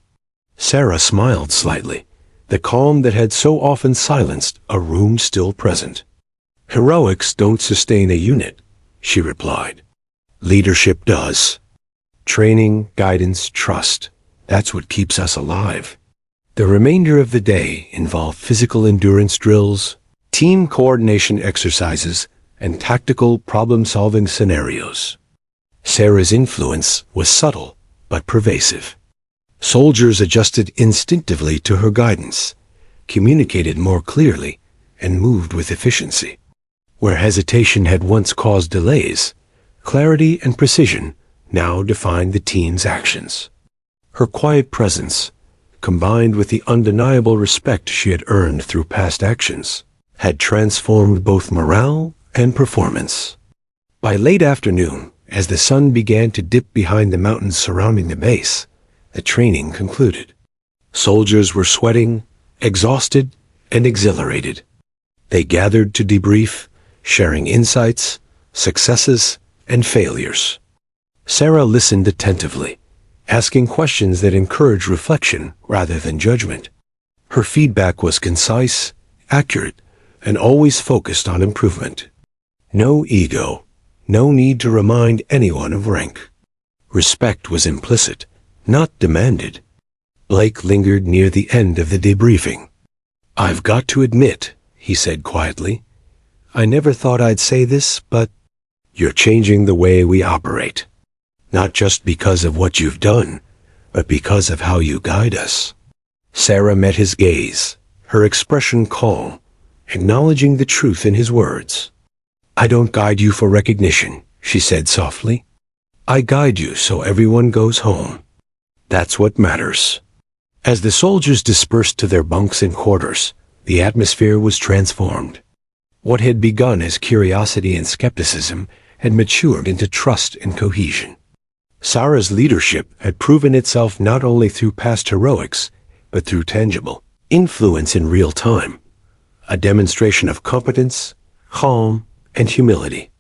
Sarah smiled slightly, the calm that had so often silenced a room still present. "Heroics don't sustain a unit," she replied. "Leadership does. Training, guidance, trust. That's what keeps us alive." The remainder of the day involved physical endurance drills, team coordination exercises, and tactical problem-solving scenarios. Sarah's influence was subtle but pervasive. Soldiers adjusted instinctively to her guidance, communicated more clearly, and moved with efficiency. Where hesitation had once caused delays, clarity and precision now defined the team's actions. Her quiet presence, combined with the undeniable respect she had earned through past actions, had transformed both morale and performance. By late afternoon, As the sun began to dip behind the mountains surrounding the base, the training concluded. Soldiers were sweating, exhausted, and exhilarated. They gathered to debrief, sharing insights, successes, and failures. Sarah listened attentively, asking questions that encouraged reflection rather than judgment. Her feedback was concise, accurate, and always focused on improvement. No ego, no need to remind anyone of rank. Respect was implicit, not demanded. Blake lingered near the end of the debriefing. "I've got to admit," he said quietly, "I never thought I'd say this, but you're changing the way we operate. Not just because of what you've done, but because of how you guide us." Sarah met his gaze, her expression calm, acknowledging the truth in his words. "I don't guide you for recognition," she said softly. "I guide you so everyone goes home. That's what matters." As the soldiers dispersed to their bunks and quarters, the atmosphere was transformed. What had begun as curiosity and skepticism had matured into trust and cohesion. Sarah's leadership had proven itself not only through past heroics, but through tangible influence in real time, a demonstration of competence, calm, and humility.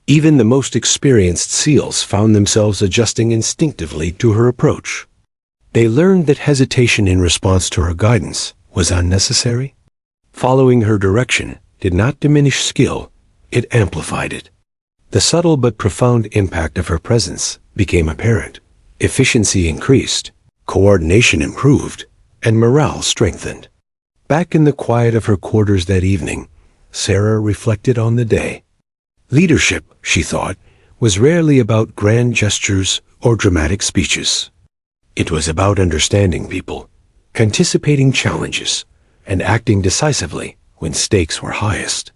Even the most experienced SEALs found themselves adjusting instinctively to her approach. They learned that hesitation in response to her guidance was unnecessary. Following her direction did not diminish skill, it amplified it. The subtle but profound impact of her presence became apparent. Efficiency increased, coordination improved, and morale strengthened. Back in the quiet of her quarters that evening, Sarah reflected on the day. Leadership, she thought, was rarely about grand gestures or dramatic speeches. It was about understanding people, anticipating challenges, and acting decisively when stakes were highest.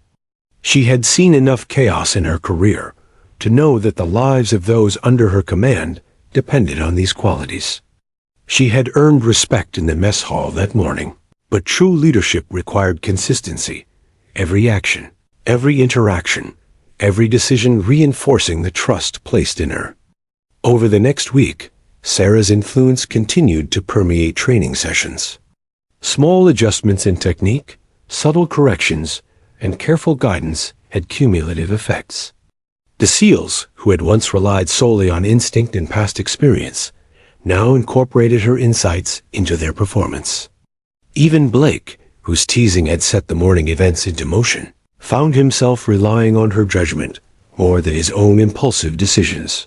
She had seen enough chaos in her career to know that the lives of those under her command depended on these qualities. She had earned respect in the mess hall that morning, but true leadership required consistency, every action, every interaction, every decision reinforcing the trust placed in her. Over the next week, Sarah's influence continued to permeate training sessions. Small adjustments in technique, subtle corrections, and careful guidance had cumulative effects. The SEALs, who had once relied solely on instinct and past experience, now incorporated her insights into their performance. Even Blake, whose teasing had set the morning events into motion, found himself relying on her judgment more than his own impulsive decisions.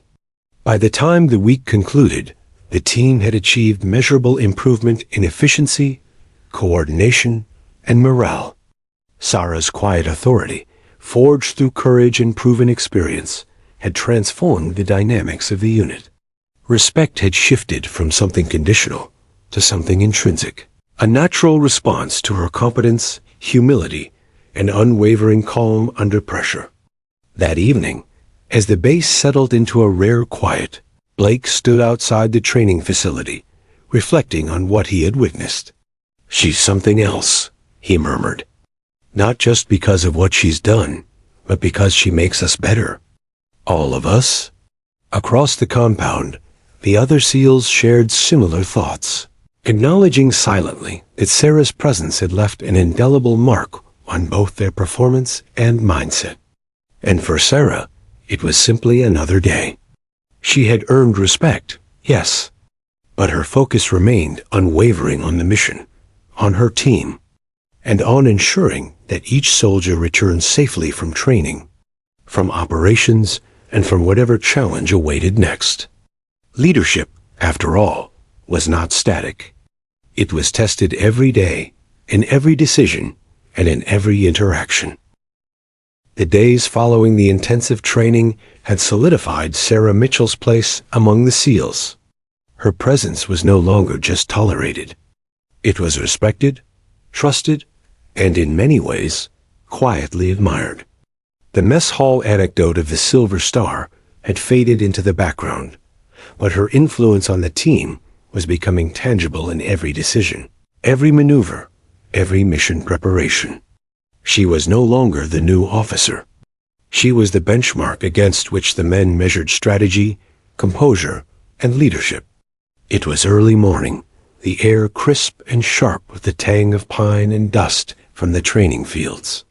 By the time the week concluded, the team had achieved measurable improvement in efficiency, coordination, and morale. Sarah's quiet authority, forged through courage and proven experience, had transformed the dynamics of the unit. Respect had shifted from something conditional to something intrinsic, a natural response to her competence, humility, and unwavering calm under pressure. That evening, as the base settled into a rare quiet, Blake stood outside the training facility, reflecting on what he had witnessed. "She's something else," he murmured. "Not just because of what she's done, but because she makes us better. All of us." Across the compound, the other SEALs shared similar thoughts, acknowledging silently that Sarah's presence had left an indelible mark on both their performance and mindset. And for Sarah, it was simply another day. She had earned respect, yes, but her focus remained unwavering on the mission, on her team, and on ensuring that each soldier returned safely from training, from operations, and from whatever challenge awaited next. Leadership, after all, was not static. It was tested every day, in every decision, and in every interaction. The days following the intensive training had solidified Sarah Mitchell's place among the SEALs. Her presence was no longer just tolerated. It was respected, trusted, and in many ways, quietly admired. The mess hall anecdote of the Silver Star had faded into the background, but her influence on the team was becoming tangible in every decision, every maneuver, every mission preparation. She was no longer the new officer. She was the benchmark against which the men measured strategy, composure, and leadership. It was early morning, the air crisp and sharp with the tang of pine and dust from the training fields.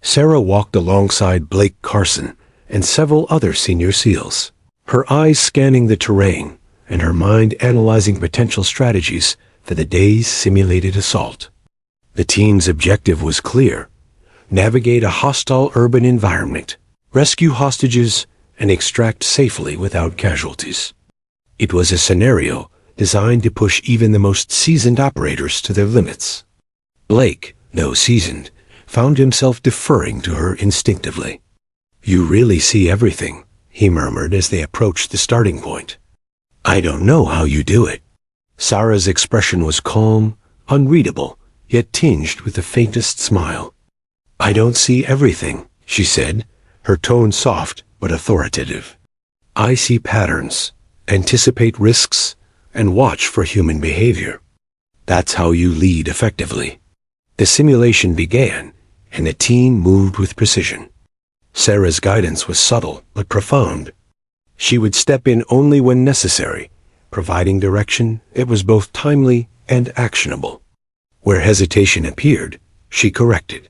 Sarah walked alongside Blake Carson and several other senior SEALs, her eyes scanning the terrain and her mind analyzing potential strategies for the day's simulated assault. The team's objective was clear: navigate a hostile urban environment, rescue hostages, and extract safely without casualties. It was a scenario designed to push even the most seasoned operators to their limits. Blake, though seasoned, found himself deferring to her instinctively. "You really see everything," he murmured as they approached the starting point. "I don't know how you do it." Sarah's expression was calm, unreadable, yet tinged with the faintest smile. "I don't see everything," she said, her tone soft but authoritative. "I see patterns, anticipate risks, and watch for human behavior. That's how you lead effectively." The simulation began, and the team moved with precision. Sarah's guidance was subtle but profound. She would step in only when necessary, providing direction that was both timely and actionable. Where hesitation appeared, she corrected.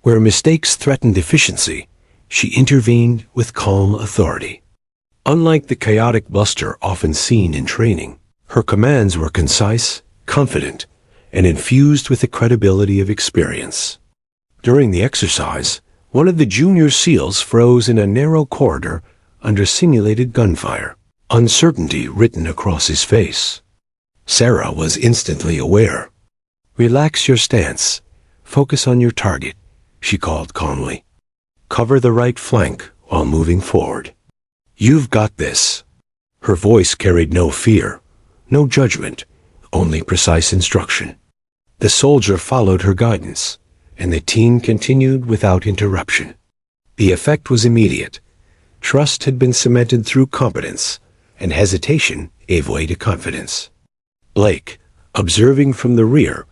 Where mistakes threatened efficiency, she intervened with calm authority. Unlike the chaotic bluster often seen in training, her commands were concise, confident, and infused with the credibility of experience. During the exercise, one of the junior SEALs froze in a narrow corridor under simulated gunfire, uncertainty written across his face. Sarah was instantly aware. "Relax your stance. Focus on your target," she called calmly. "Cover the right flank while moving forward. You've got this." Her voice carried no fear, no judgment, only precise instruction. The soldier followed her guidance, and the team continued without interruption. The effect was immediate. Trust had been cemented through competence, and hesitation gave way to confidence. Blake, observing from the rear,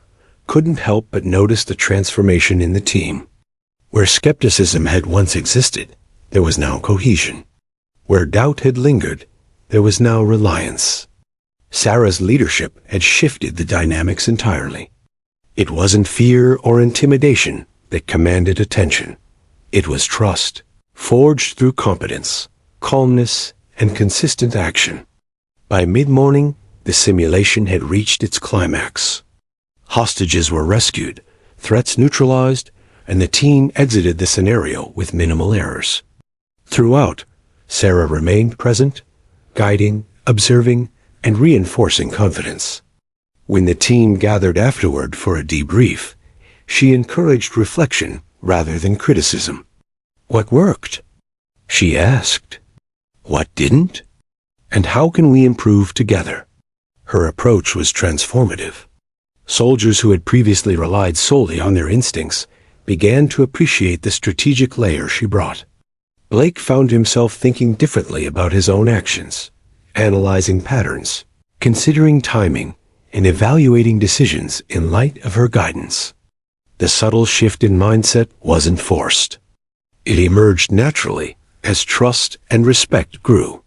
couldn't help but notice the transformation in the team. Where skepticism had once existed, there was now cohesion. Where doubt had lingered, there was now reliance. Sarah's leadership had shifted the dynamics entirely. It wasn't fear or intimidation that commanded attention. It was trust, forged through competence, calmness, and consistent action. By mid-morning, the simulation had reached its climax. Hostages were rescued, threats neutralized, and the team exited the scenario with minimal errors. Throughout, Sarah remained present, guiding, observing, and reinforcing confidence. When the team gathered afterward for a debrief, she encouraged reflection rather than criticism. "What worked?" she asked. "What didn't? And how can we improve together?" Her approach was transformative. Soldiers who had previously relied solely on their instincts began to appreciate the strategic layer she brought. Blake found himself thinking differently about his own actions, analyzing patterns, considering timing, and evaluating decisions in light of her guidance. The subtle shift in mindset wasn't forced. It emerged naturally as trust and respect grew.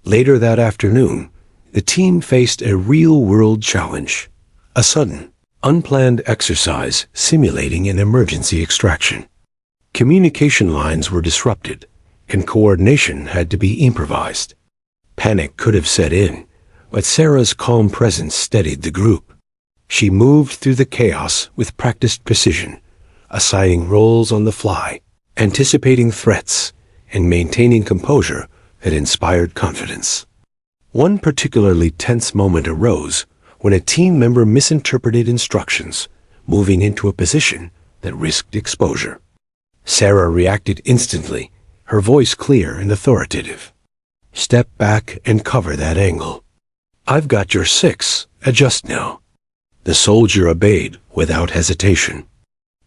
Later that afternoon, the team faced a real-world challenge, a sudden, unplanned exercise simulating an emergency extraction. Communication lines were disrupted, and coordination had to be improvised. Panic could have set in, but Sarah's calm presence steadied the group. She moved through the chaos with practiced precision, assigning roles on the fly, anticipating threats, and maintaining composure that inspired confidence. One particularly tense moment arose when a team member misinterpreted instructions, moving into a position that risked exposure. Sarah reacted instantly, her voice clear and authoritative. "Step back and cover that angle. I've got your 6, adjust now." The soldier obeyed without hesitation.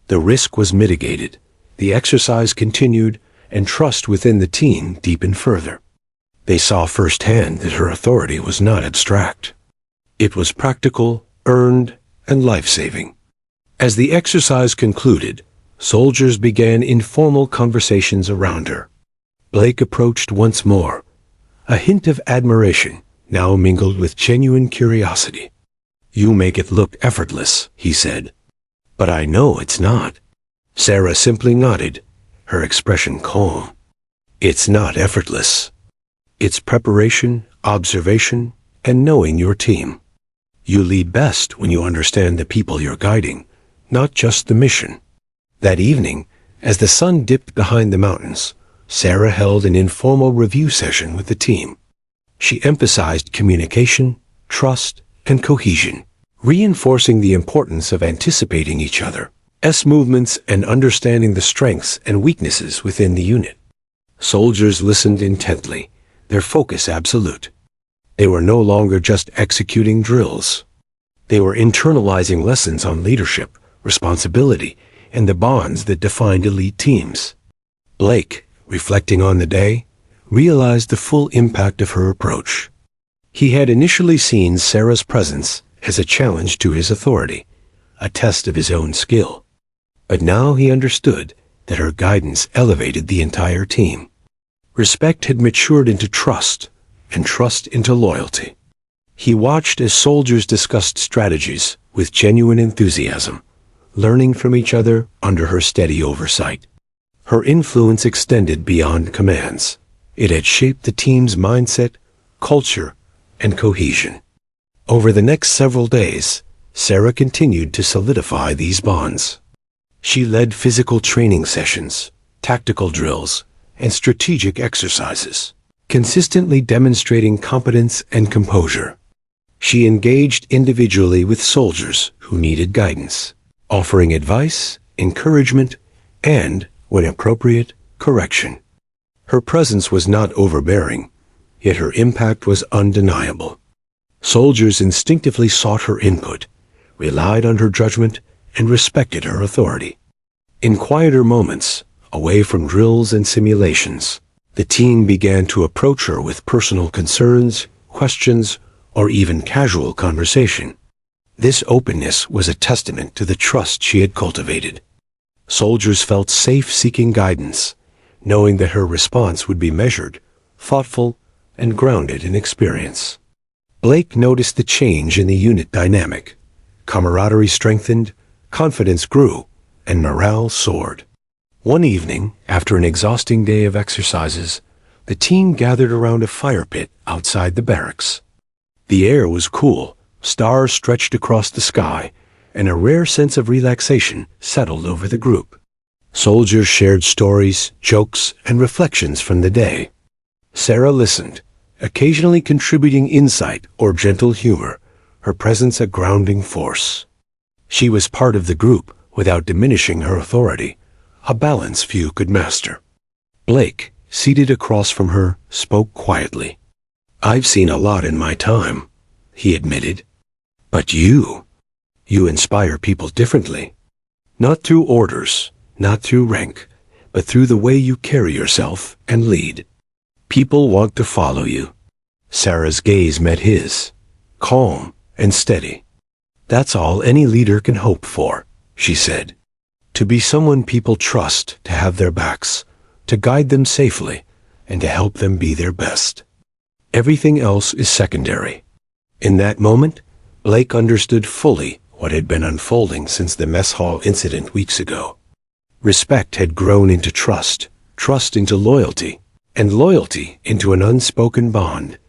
The risk was mitigated, the exercise continued, and trust within the team deepened further. They saw firsthand that her authority was not abstract. It was practical, earned, and life-saving. As the exercise concluded, Soldiers began informal conversations around her. Blake approached once more, a hint of admiration now mingled with genuine curiosity. "You make it look effortless," he said. "But I know it's not." Sarah simply nodded, her expression calm. "It's not effortless. It's preparation, observation, and knowing your team. You lead best when you understand the people you're guiding, not just the mission." That evening, as the sun dipped behind the mountains, Sarah held an informal review session with the team. She emphasized communication, trust, and cohesion, reinforcing the importance of anticipating each other's movements and understanding the strengths and weaknesses within the unit. Soldiers listened intently, their focus absolute. They were no longer just executing drills. They were internalizing lessons on leadership, responsibility, and the bonds that defined elite teams. Blake, reflecting on the day, realized the full impact of her approach. He had initially seen Sarah's presence as a challenge to his authority, a test of his own skill. But now he understood that her guidance elevated the entire team. Respect had matured into trust, and trust into loyalty. He watched as soldiers discussed strategies with genuine enthusiasm, learning from each other under her steady oversight. Her influence extended beyond commands. It had shaped the team's mindset, culture, and cohesion. Over the next several days, Sarah continued to solidify these bonds. She led physical training sessions, tactical drills, and strategic exercises, consistently demonstrating competence and composure. She engaged individually with soldiers who needed guidance, offering advice, encouragement, and, when appropriate, correction. Her presence was not overbearing, yet her impact was undeniable. Soldiers instinctively sought her input, relied on her judgment, and respected her authority. In quieter moments, away from drills and simulations, the team began to approach her with personal concerns, questions, or even casual conversation. This openness was a testament to the trust she had cultivated. Soldiers felt safe seeking guidance, knowing that her response would be measured, thoughtful, and grounded in experience. Blake noticed the change in the unit dynamic. Camaraderie strengthened, confidence grew, and morale soared. One evening, after an exhausting day of exercises, the team gathered around a fire pit outside the barracks. The air was cool, stars stretched across the sky, and a rare sense of relaxation settled over the group. Soldiers shared stories, jokes, and reflections from the day. Sarah listened, occasionally contributing insight or gentle humor, her presence a grounding force. She was part of the group without diminishing her authority, a balance few could master. Blake, seated across from her, spoke quietly. "I've seen a lot in my time," he admitted. "But you inspire people differently. Not through orders, not through rank, but through the way you carry yourself and lead. People want to follow you." Sarah's gaze met his, calm and steady. "That's all any leader can hope for," she said. "To be someone people trust, to have their backs, to guide them safely, and to help them be their best. Everything else is secondary." In that moment, Blake understood fully what had been unfolding since the mess hall incident weeks ago. Respect had grown into trust, trust into loyalty, and loyalty into an unspoken bond,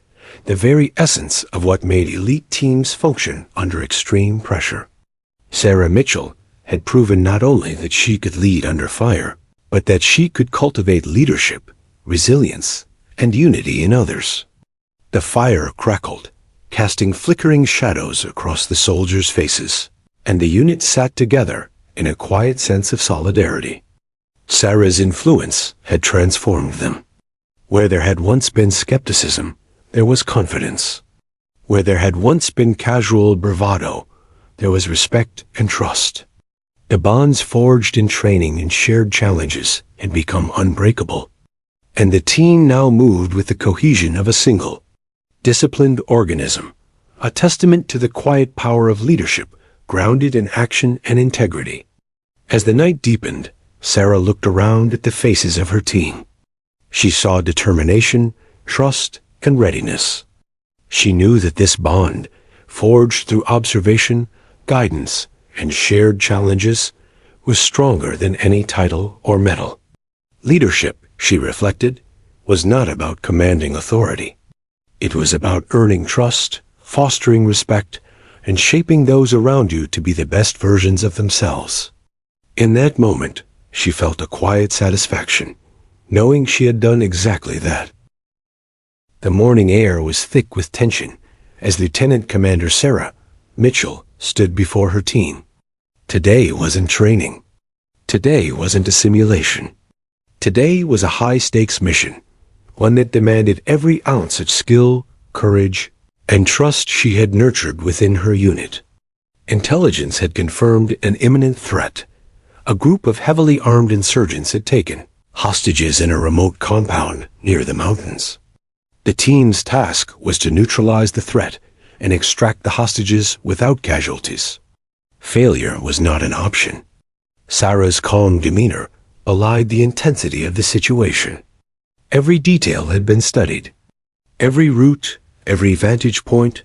the very essence of what made elite teams function under extreme pressure. Sarah Mitchell had proven not only that she could lead under fire, but that she could cultivate leadership, resilience, and unity in others. The fire crackled, casting flickering shadows across the soldiers' faces, and the unit sat together in a quiet sense of solidarity. Sarah's influence had transformed them. Where there had once been skepticism, there was confidence. Where there had once been casual bravado, there was respect and trust. The bonds forged in training and shared challenges had become unbreakable, and the team now moved with the cohesion of a single, disciplined organism, a testament to the quiet power of leadership grounded in action and integrity. As the night deepened Sarah looked around at the faces of her team. She saw determination, trust, and readiness. She knew that this bond, forged through observation, guidance, and shared challenges, was stronger than any title or medal. Leadership, she reflected, was not about commanding authority. It was about earning trust, fostering respect, and shaping those around you to be the best versions of themselves. In that moment, she felt a quiet satisfaction, knowing she had done exactly that. The morning air was thick with tension as Lieutenant Commander Sarah Mitchell stood before her team. Today wasn't training. Today wasn't a simulation. Today was a high-stakes mission, one that demanded every ounce of skill, courage, and trust she had nurtured within her unit. Intelligence had confirmed an imminent threat. A group of heavily armed insurgents had taken hostages in a remote compound near the mountains. The team's task was to neutralize the threat and extract the hostages without casualties. Failure was not an option. Sarah's calm demeanor belied the intensity of the situation. Every detail had been studied. Every route, every vantage point,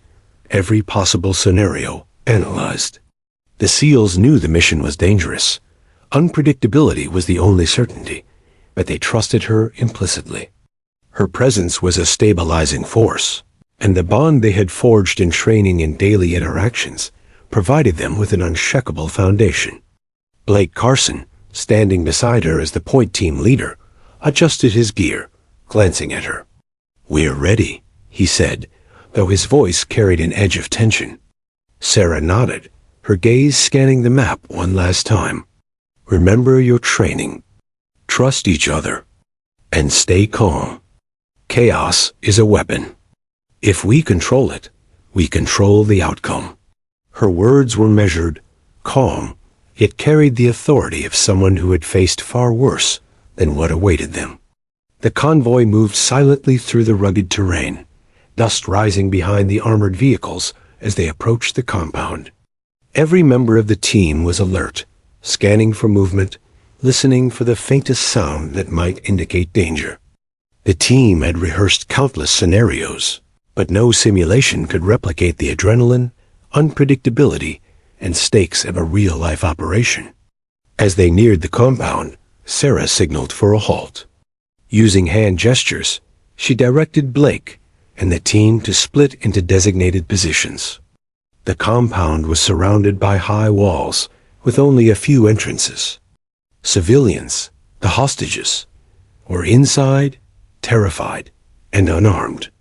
every possible scenario analyzed. The SEALs knew the mission was dangerous. Unpredictability was the only certainty, but they trusted her implicitly. Her presence was a stabilizing force, and the bond they had forged in training and daily interactions provided them with an unshakable foundation. Blake Carson, standing beside her as the point team leader, adjusted his gear, glancing at her. "We're ready," he said, though his voice carried an edge of tension. Sarah nodded, her gaze scanning the map one last time. "Remember your training. Trust each other. And stay calm. Chaos is a weapon. If we control it, we control the outcome." Her words were measured, calm, yet carried the authority of someone who had faced far worse than what awaited them. The convoy moved silently through the rugged terrain, dust rising behind the armored vehicles as they approached the compound. Every member of the team was alert, scanning for movement, listening for the faintest sound that might indicate danger. The team had rehearsed countless scenarios, but no simulation could replicate the adrenaline, unpredictability, and stakes of a real-life operation. As they neared the compound, Sarah signaled for a halt. Using hand gestures, she directed Blake and the team to split into designated positions. The compound was surrounded by high walls, with only a few entrances. Civilians, the hostages, were inside, terrified, and unarmed.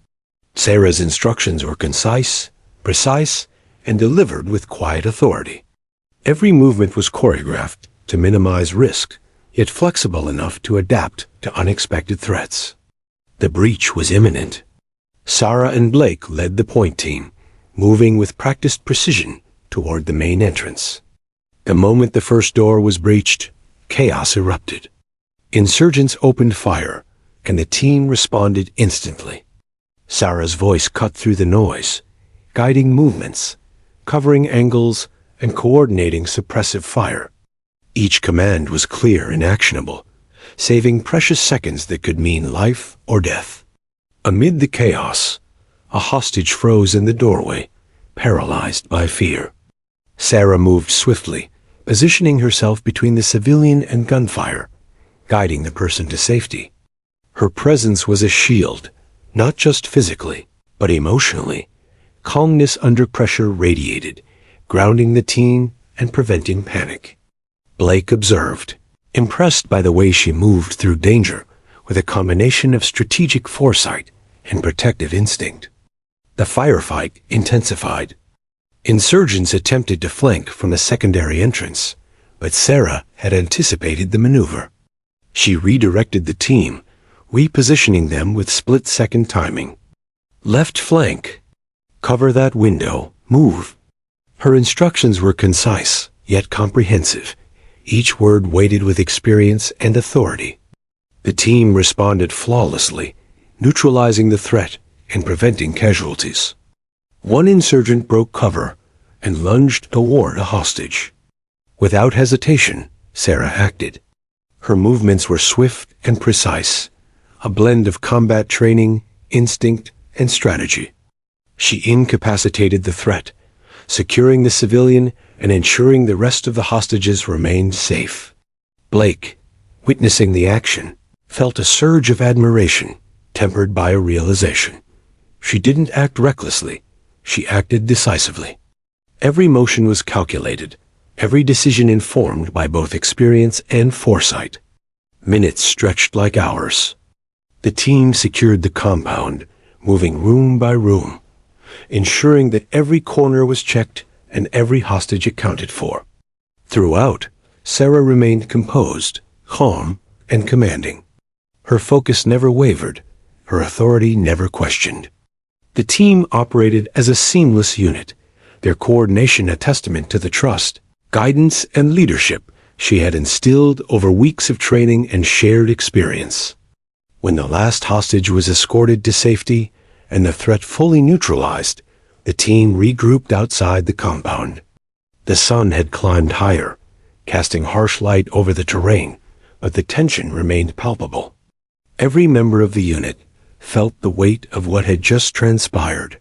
Sarah's instructions were concise, precise, and delivered with quiet authority. Every movement was choreographed to minimize risk, yet flexible enough to adapt to unexpected threats. The breach was imminent. Sarah and Blake led the point team, moving with practiced precision toward the main entrance. The moment the first door was breached, chaos erupted. Insurgents opened fire, and the team responded instantly. Sarah's voice cut through the noise, guiding movements, covering angles, and coordinating suppressive fire. Each command was clear and actionable, saving precious seconds that could mean life or death. Amid the chaos, a hostage froze in the doorway, paralyzed by fear. Sarah moved swiftly, positioning herself between the civilian and gunfire, guiding the person to safety. Her presence was a shield, not just physically, but emotionally. Calmness under pressure radiated, grounding the team and preventing panic. Blake observed, impressed by the way she moved through danger with a combination of strategic foresight and protective instinct. The firefight intensified. Insurgents attempted to flank from the secondary entrance, but Sarah had anticipated the maneuver. She redirected the team, repositioning them with split-second timing. Left flank. Cover that window. Move. Her instructions were concise, yet comprehensive, each word weighted with experience and authority. The team responded flawlessly, neutralizing the threat and preventing casualties. One insurgent broke cover and lunged toward a hostage. Without hesitation, Sarah acted. Her movements were swift and precise, a blend of combat training, instinct, and strategy. She incapacitated the threat, securing the civilian and ensuring the rest of the hostages remained safe. Blake, witnessing the action, felt a surge of admiration, tempered by a realization. She didn't act recklessly, she acted decisively. Every motion was calculated, every decision informed by both experience and foresight. Minutes stretched like hours. The team secured the compound, moving room by room, ensuring that every corner was checked and every hostage accounted for. Throughout, Sarah remained composed, calm, and commanding. Her focus never wavered, her authority never questioned. The team operated as a seamless unit, their coordination a testament to the trust, guidance, and leadership she had instilled over weeks of training and shared experience. When the last hostage was escorted to safety and the threat fully neutralized, the team regrouped outside the compound. The sun had climbed higher, casting harsh light over the terrain, but the tension remained palpable. Every member of the unit felt the weight of what had just transpired.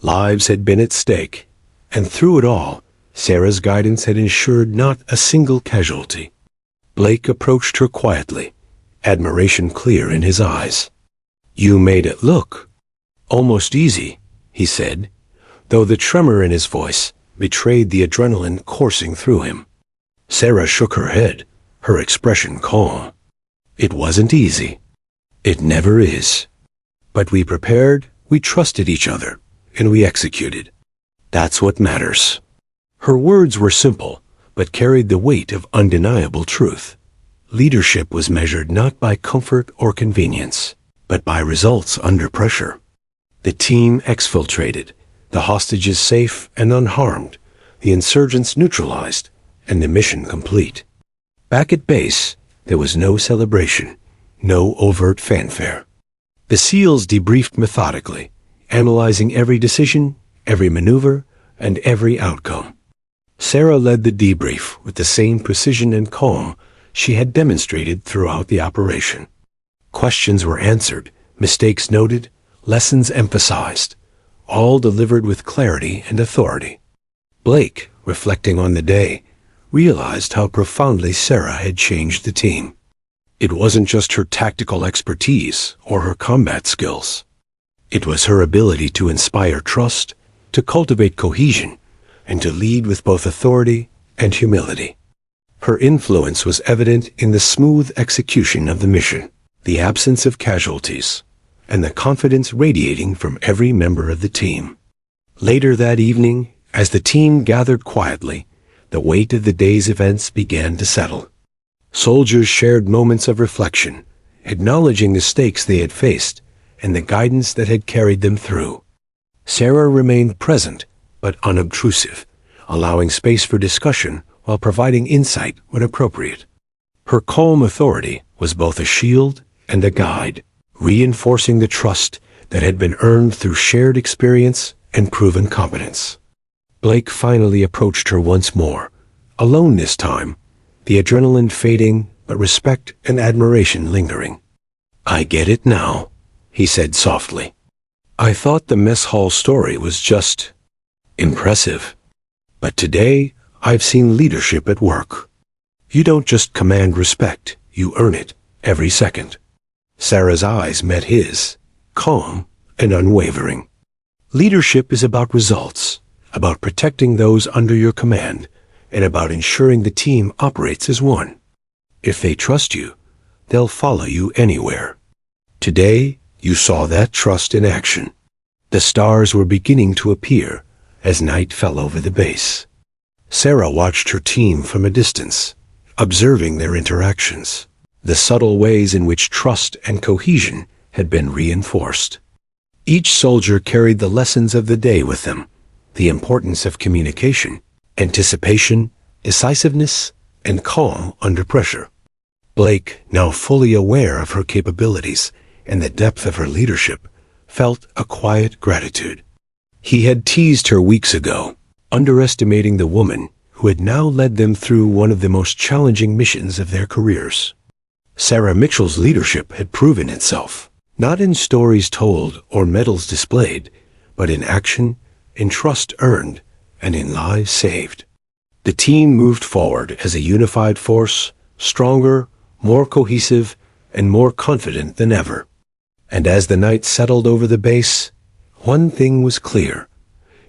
Lives had been at stake, and through it all, Sarah's guidance had ensured not a single casualty. Blake approached her quietly, admiration clear in his eyes. "You made it look almost easy," he said, though the tremor in his voice betrayed the adrenaline coursing through him. Sarah shook her head, her expression calm. "It wasn't easy. It never is. But we prepared, we trusted each other, and we executed. That's what matters." Her words were simple, but carried the weight of undeniable truth. Leadership was measured not by comfort or convenience, but by results under pressure. The team exfiltrated, the hostages safe and unharmed, the insurgents neutralized, and the mission complete. Back at base, there was no celebration, no overt fanfare. The SEALs debriefed methodically, analyzing every decision, every maneuver, and every outcome. Sarah led the debrief with the same precision and calm she had demonstrated throughout the operation. Questions were answered, mistakes noted, lessons emphasized, all delivered with clarity and authority. Blake, reflecting on the day, realized how profoundly Sarah had changed the team. It wasn't just her tactical expertise or her combat skills. It was her ability to inspire trust, to cultivate cohesion, and to lead with both authority and humility. Her influence was evident in the smooth execution of the mission, the absence of casualties, and the confidence radiating from every member of the team. Later that evening, as the team gathered quietly, the weight of the day's events began to settle. Soldiers shared moments of reflection, acknowledging the stakes they had faced and the guidance that had carried them through. Sarah remained present, but unobtrusive, allowing space for discussion while providing insight when appropriate. Her calm authority was both a shield and a guide, reinforcing the trust that had been earned through shared experience and proven competence. Blake finally approached her once more, alone this time, the adrenaline fading, but respect and admiration lingering. "I get it now," he said softly. "I thought the mess hall story was just impressive. But today, I've seen leadership at work. You don't just command respect, you earn it every second." Sarah's eyes met his, calm and unwavering. Leadership is about results, about protecting those under your command, and about ensuring the team operates as one. If they trust you, they'll follow you anywhere. Today, you saw that trust in action. The stars were beginning to appear as night fell over the base. Sarah watched her team from a distance, observing their interactions, the subtle ways in which trust and cohesion had been reinforced. Each soldier carried the lessons of the day with them, the importance of communication, anticipation, decisiveness, and calm under pressure. Blake, now fully aware of her capabilities and the depth of her leadership, felt a quiet gratitude. He had teased her weeks ago, underestimating the woman who had now led them through one of the most challenging missions of their careers. Sarah Mitchell's leadership had proven itself, not in stories told or medals displayed, but in action, in trust earned, and in lives saved. The team moved forward as a unified force, stronger, more cohesive, and more confident than ever. And as the night settled over the base, one thing was clear.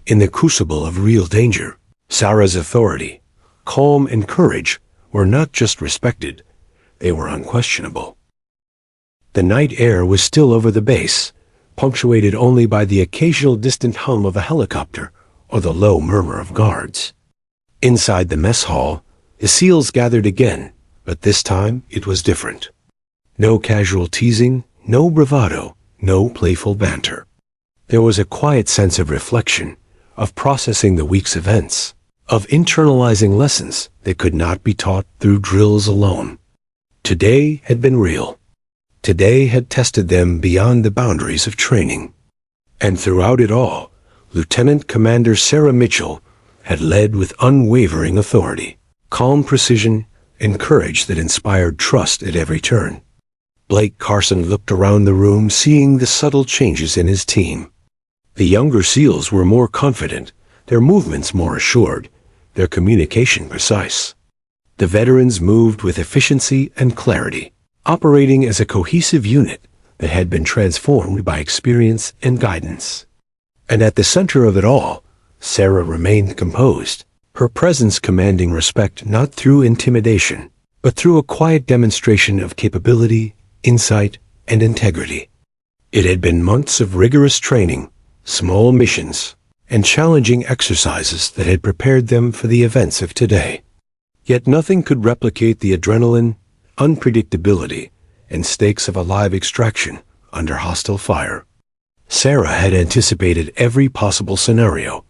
In the crucible of real danger, Sarah's authority, calm, and courage were not just respected, they were unquestionable. The night air was still over the base, punctuated only by the occasional distant hum of a helicopter or the low murmur of guards. Inside the mess hall, the SEALs gathered again, but this time it was different. No casual teasing, no bravado, no playful banter. There was a quiet sense of reflection, of processing the week's events, of internalizing lessons that could not be taught through drills alone. Today had been real. Today had tested them beyond the boundaries of training. And throughout it all, Lieutenant Commander Sarah Mitchell had led with unwavering authority, calm precision, and courage that inspired trust at every turn. Blake Carson looked around the room, seeing the subtle changes in his team. The younger SEALs were more confident, their movements more assured, their communication precise. The veterans moved with efficiency and clarity, operating as a cohesive unit that had been transformed by experience and guidance. And at the center of it all, Sarah remained composed, her presence commanding respect not through intimidation, but through a quiet demonstration of capability, insight, and integrity. It had been months of rigorous training, small missions, and challenging exercises that had prepared them for the events of today. Yet nothing could replicate the adrenaline, unpredictability, and stakes of a live extraction under hostile fire. Sarah had anticipated every possible scenario,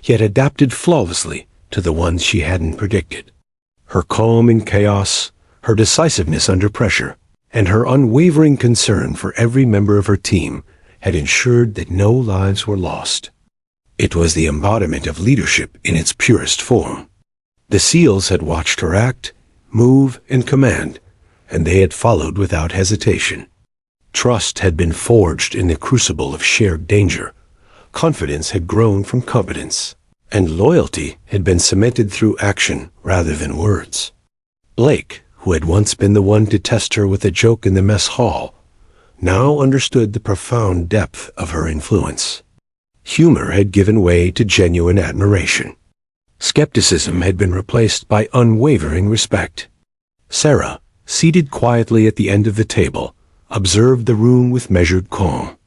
yet adapted flawlessly to the ones she hadn't predicted. Her calm in chaos, her decisiveness under pressure, and her unwavering concern for every member of her team had ensured that no lives were lost. It was the embodiment of leadership in its purest form. The SEALs had watched her act, move, and command, and they had followed without hesitation. Trust had been forged in the crucible of shared danger. Confidence had grown from competence, and loyalty had been cemented through action rather than words. Blake, who had once been the one to test her with a joke in the mess hall, now understood the profound depth of her influence. Humor had given way to genuine admiration. Skepticism had been replaced by unwavering respect. Sarah, seated quietly at the end of the table, observed the room with measured calm.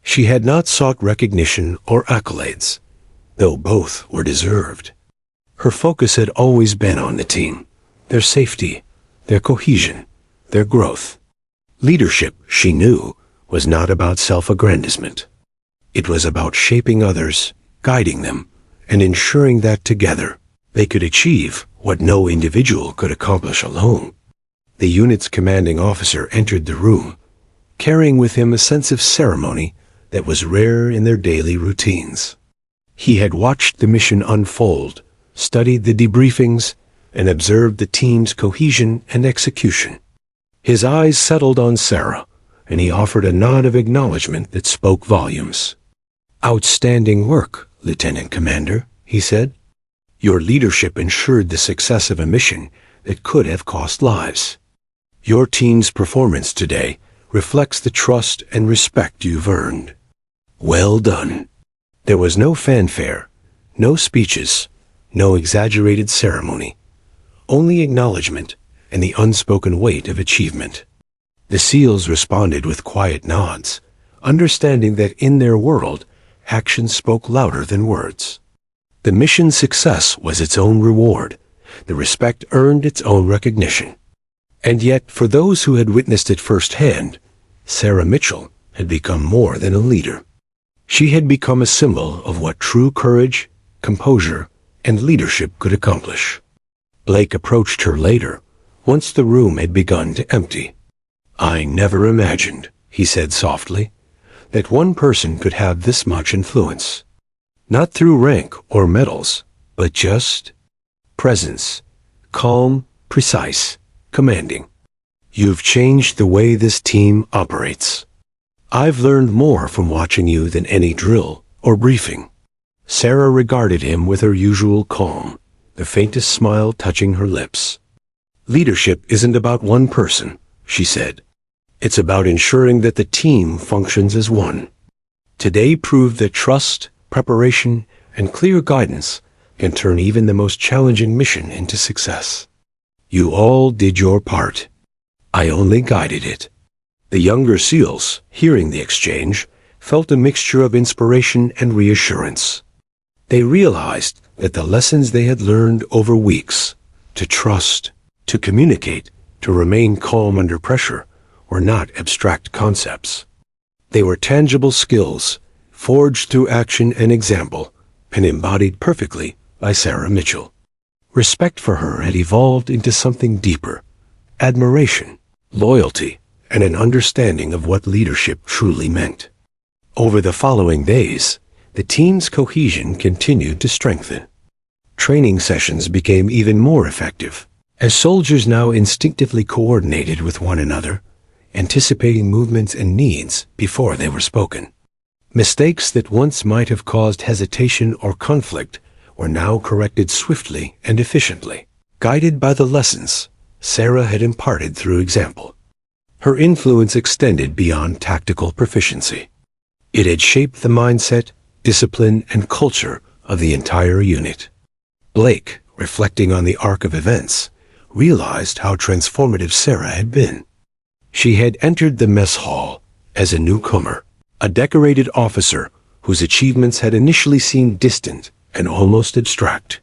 She had not sought recognition or accolades, though both were deserved. Her focus had always been on the team, their safety, their cohesion, their growth. Leadership, she knew, was not about self-aggrandizement. It was about shaping others, guiding them, and ensuring that together they could achieve what no individual could accomplish alone. The unit's commanding officer entered the room, carrying with him a sense of ceremony that was rare in their daily routines. He had watched the mission unfold, studied the debriefings, and observed the team's cohesion and execution. His eyes settled on Sarah, and he offered a nod of acknowledgement that spoke volumes. "Outstanding work, Lieutenant Commander," he said. "Your leadership ensured the success of a mission that could have cost lives. Your team's performance today reflects the trust and respect you've earned. Well done." There was no fanfare, no speeches, no exaggerated ceremony, only acknowledgement and the unspoken weight of achievement. The SEALs responded with quiet nods, understanding that in their world, action spoke louder than words. The mission's success was its own reward. The respect earned its own recognition. And yet, for those who had witnessed it firsthand, Sarah Mitchell had become more than a leader. She had become a symbol of what true courage, composure, and leadership could accomplish. Blake approached her later, once the room had begun to empty. "I never imagined," he said softly, "that one person could have this much influence. Not through rank or medals, but just presence, calm, precise, commanding. You've changed the way this team operates. I've learned more from watching you than any drill or briefing." Sarah regarded him with her usual calm, the faintest smile touching her lips. "Leadership isn't about one person," she said. "It's about ensuring that the team functions as one." Today proved that trust, preparation, and clear guidance can turn even the most challenging mission into success. "You all did your part. I only guided it." The younger SEALs, hearing the exchange, felt a mixture of inspiration and reassurance. They realized that the lessons they had learned over weeks, to trust, to communicate, to remain calm under pressure, were not abstract concepts. They were tangible skills, forged through action and example, and embodied perfectly by Sarah Mitchell. Respect for her had evolved into something deeper: admiration, loyalty, and an understanding of what leadership truly meant. Over the following days, the team's cohesion continued to strengthen. Training sessions became even more effective, as soldiers now instinctively coordinated with one another, anticipating movements and needs before they were spoken. Mistakes that once might have caused hesitation or conflict were now corrected swiftly and efficiently, guided by the lessons Sarah had imparted through example. Her influence extended beyond tactical proficiency. It had shaped the mindset, discipline, and culture of the entire unit. Blake, reflecting on the arc of events, realized how transformative Sarah had been. She had entered the mess hall as a newcomer, a decorated officer whose achievements had initially seemed distant and almost abstract.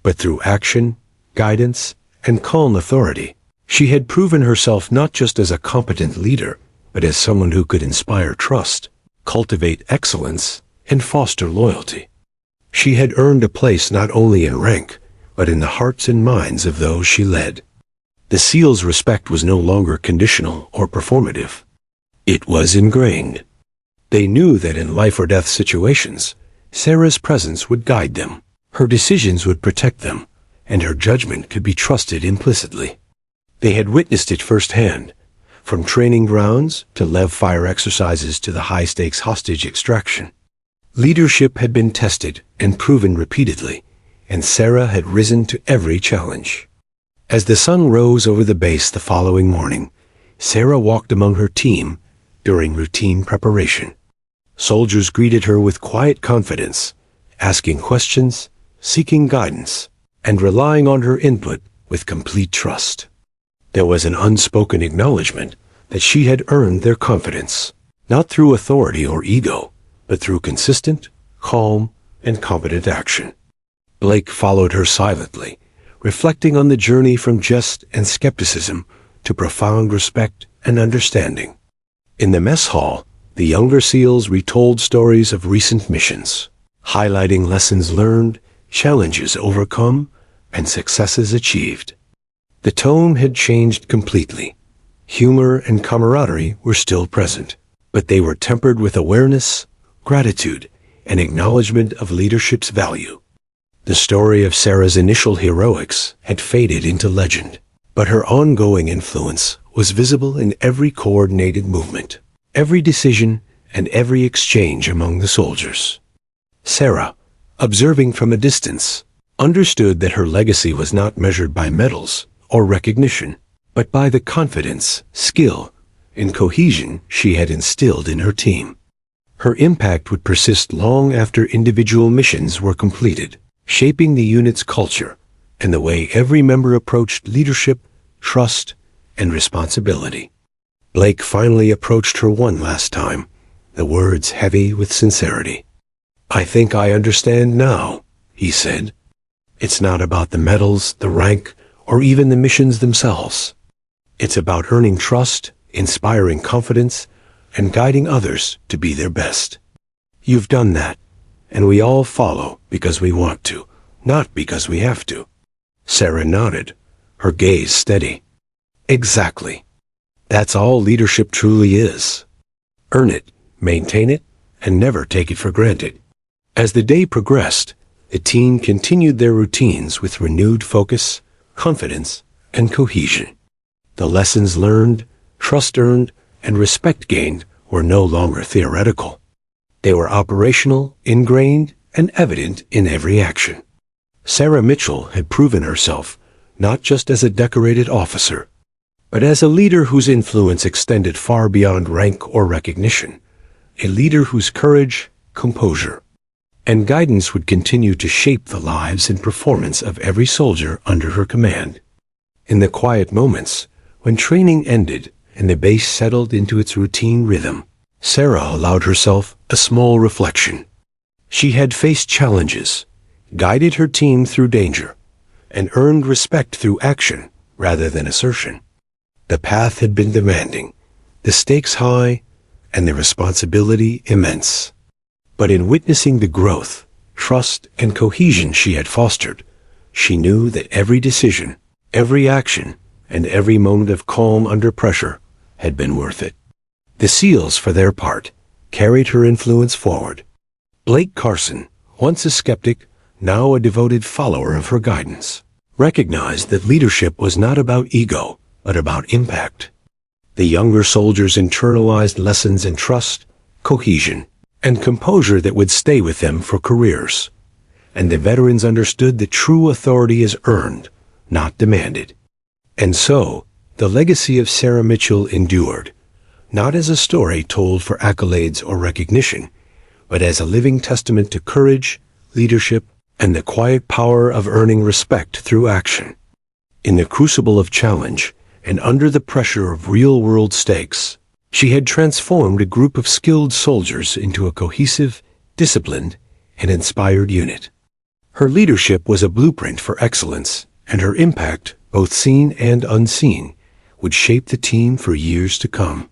But through action, guidance, and calm authority, she had proven herself not just as a competent leader, but as someone who could inspire trust, cultivate excellence, and foster loyalty. She had earned a place not only in rank, but in the hearts and minds of those she led. The SEALs' respect was no longer conditional or performative. It was ingrained. They knew that in life or death situations, Sarah's presence would guide them, her decisions would protect them, and her judgment could be trusted implicitly. They had witnessed it firsthand, from training grounds to live fire exercises to the high-stakes hostage extraction. Leadership had been tested and proven repeatedly, and Sarah had risen to every challenge. As the sun rose over the base the following morning, Sarah walked among her team during routine preparation. Soldiers greeted her with quiet confidence, asking questions, seeking guidance, and relying on her input with complete trust. There was an unspoken acknowledgement that she had earned their confidence, not through authority or ego, but through consistent, calm, and competent action. Blake followed her silently, reflecting on the journey from jest and skepticism to profound respect and understanding. In the mess hall, the younger SEALs retold stories of recent missions, highlighting lessons learned, challenges overcome, and successes achieved. The tone had changed completely. Humor and camaraderie were still present, but they were tempered with awareness, gratitude, and acknowledgement of leadership's value. The story of Sarah's initial heroics had faded into legend, but her ongoing influence was visible in every coordinated movement, every decision, and every exchange among the soldiers. Sarah, observing from a distance, understood that her legacy was not measured by medals or recognition, but by the confidence, skill, and cohesion she had instilled in her team. Her impact would persist long after individual missions were completed, shaping the unit's culture and the way every member approached leadership, trust, and responsibility. Blake finally approached her one last time, the words heavy with sincerity. "I think I understand now," he said. "It's not about the medals, the rank, or even the missions themselves. It's about earning trust, inspiring confidence, and guiding others to be their best. You've done that, and we all follow because we want to, not because we have to." Sarah nodded, her gaze steady. "Exactly. That's all leadership truly is. Earn it, maintain it, and never take it for granted." As the day progressed, the team continued their routines with renewed focus, confidence, and cohesion. The lessons learned, trust earned, and respect gained were no longer theoretical. They were operational, ingrained, and evident in every action. Sarah Mitchell had proven herself not just as a decorated officer, but as a leader whose influence extended far beyond rank or recognition, a leader whose courage, composure, and guidance would continue to shape the lives and performance of every soldier under her command. In the quiet moments, when training ended and the base settled into its routine rhythm, Sarah allowed herself a small reflection. She had faced challenges, guided her team through danger, and earned respect through action rather than assertion. The path had been demanding, the stakes high, and the responsibility immense. But in witnessing the growth, trust, and cohesion she had fostered, she knew that every decision, every action, and every moment of calm under pressure had been worth it. The SEALs, for their part, carried her influence forward. Blake Carson, once a skeptic, now a devoted follower of her guidance, recognized that leadership was not about ego, but about impact. The younger soldiers internalized lessons in trust, cohesion, and composure that would stay with them for careers. And the veterans understood that true authority is earned, not demanded. And so, the legacy of Sarah Mitchell endured, not as a story told for accolades or recognition, but as a living testament to courage, leadership, and the quiet power of earning respect through action. In the crucible of challenge, and under the pressure of real-world stakes, she had transformed a group of skilled soldiers into a cohesive, disciplined, and inspired unit. Her leadership was a blueprint for excellence, and her impact, both seen and unseen, would shape the team for years to come.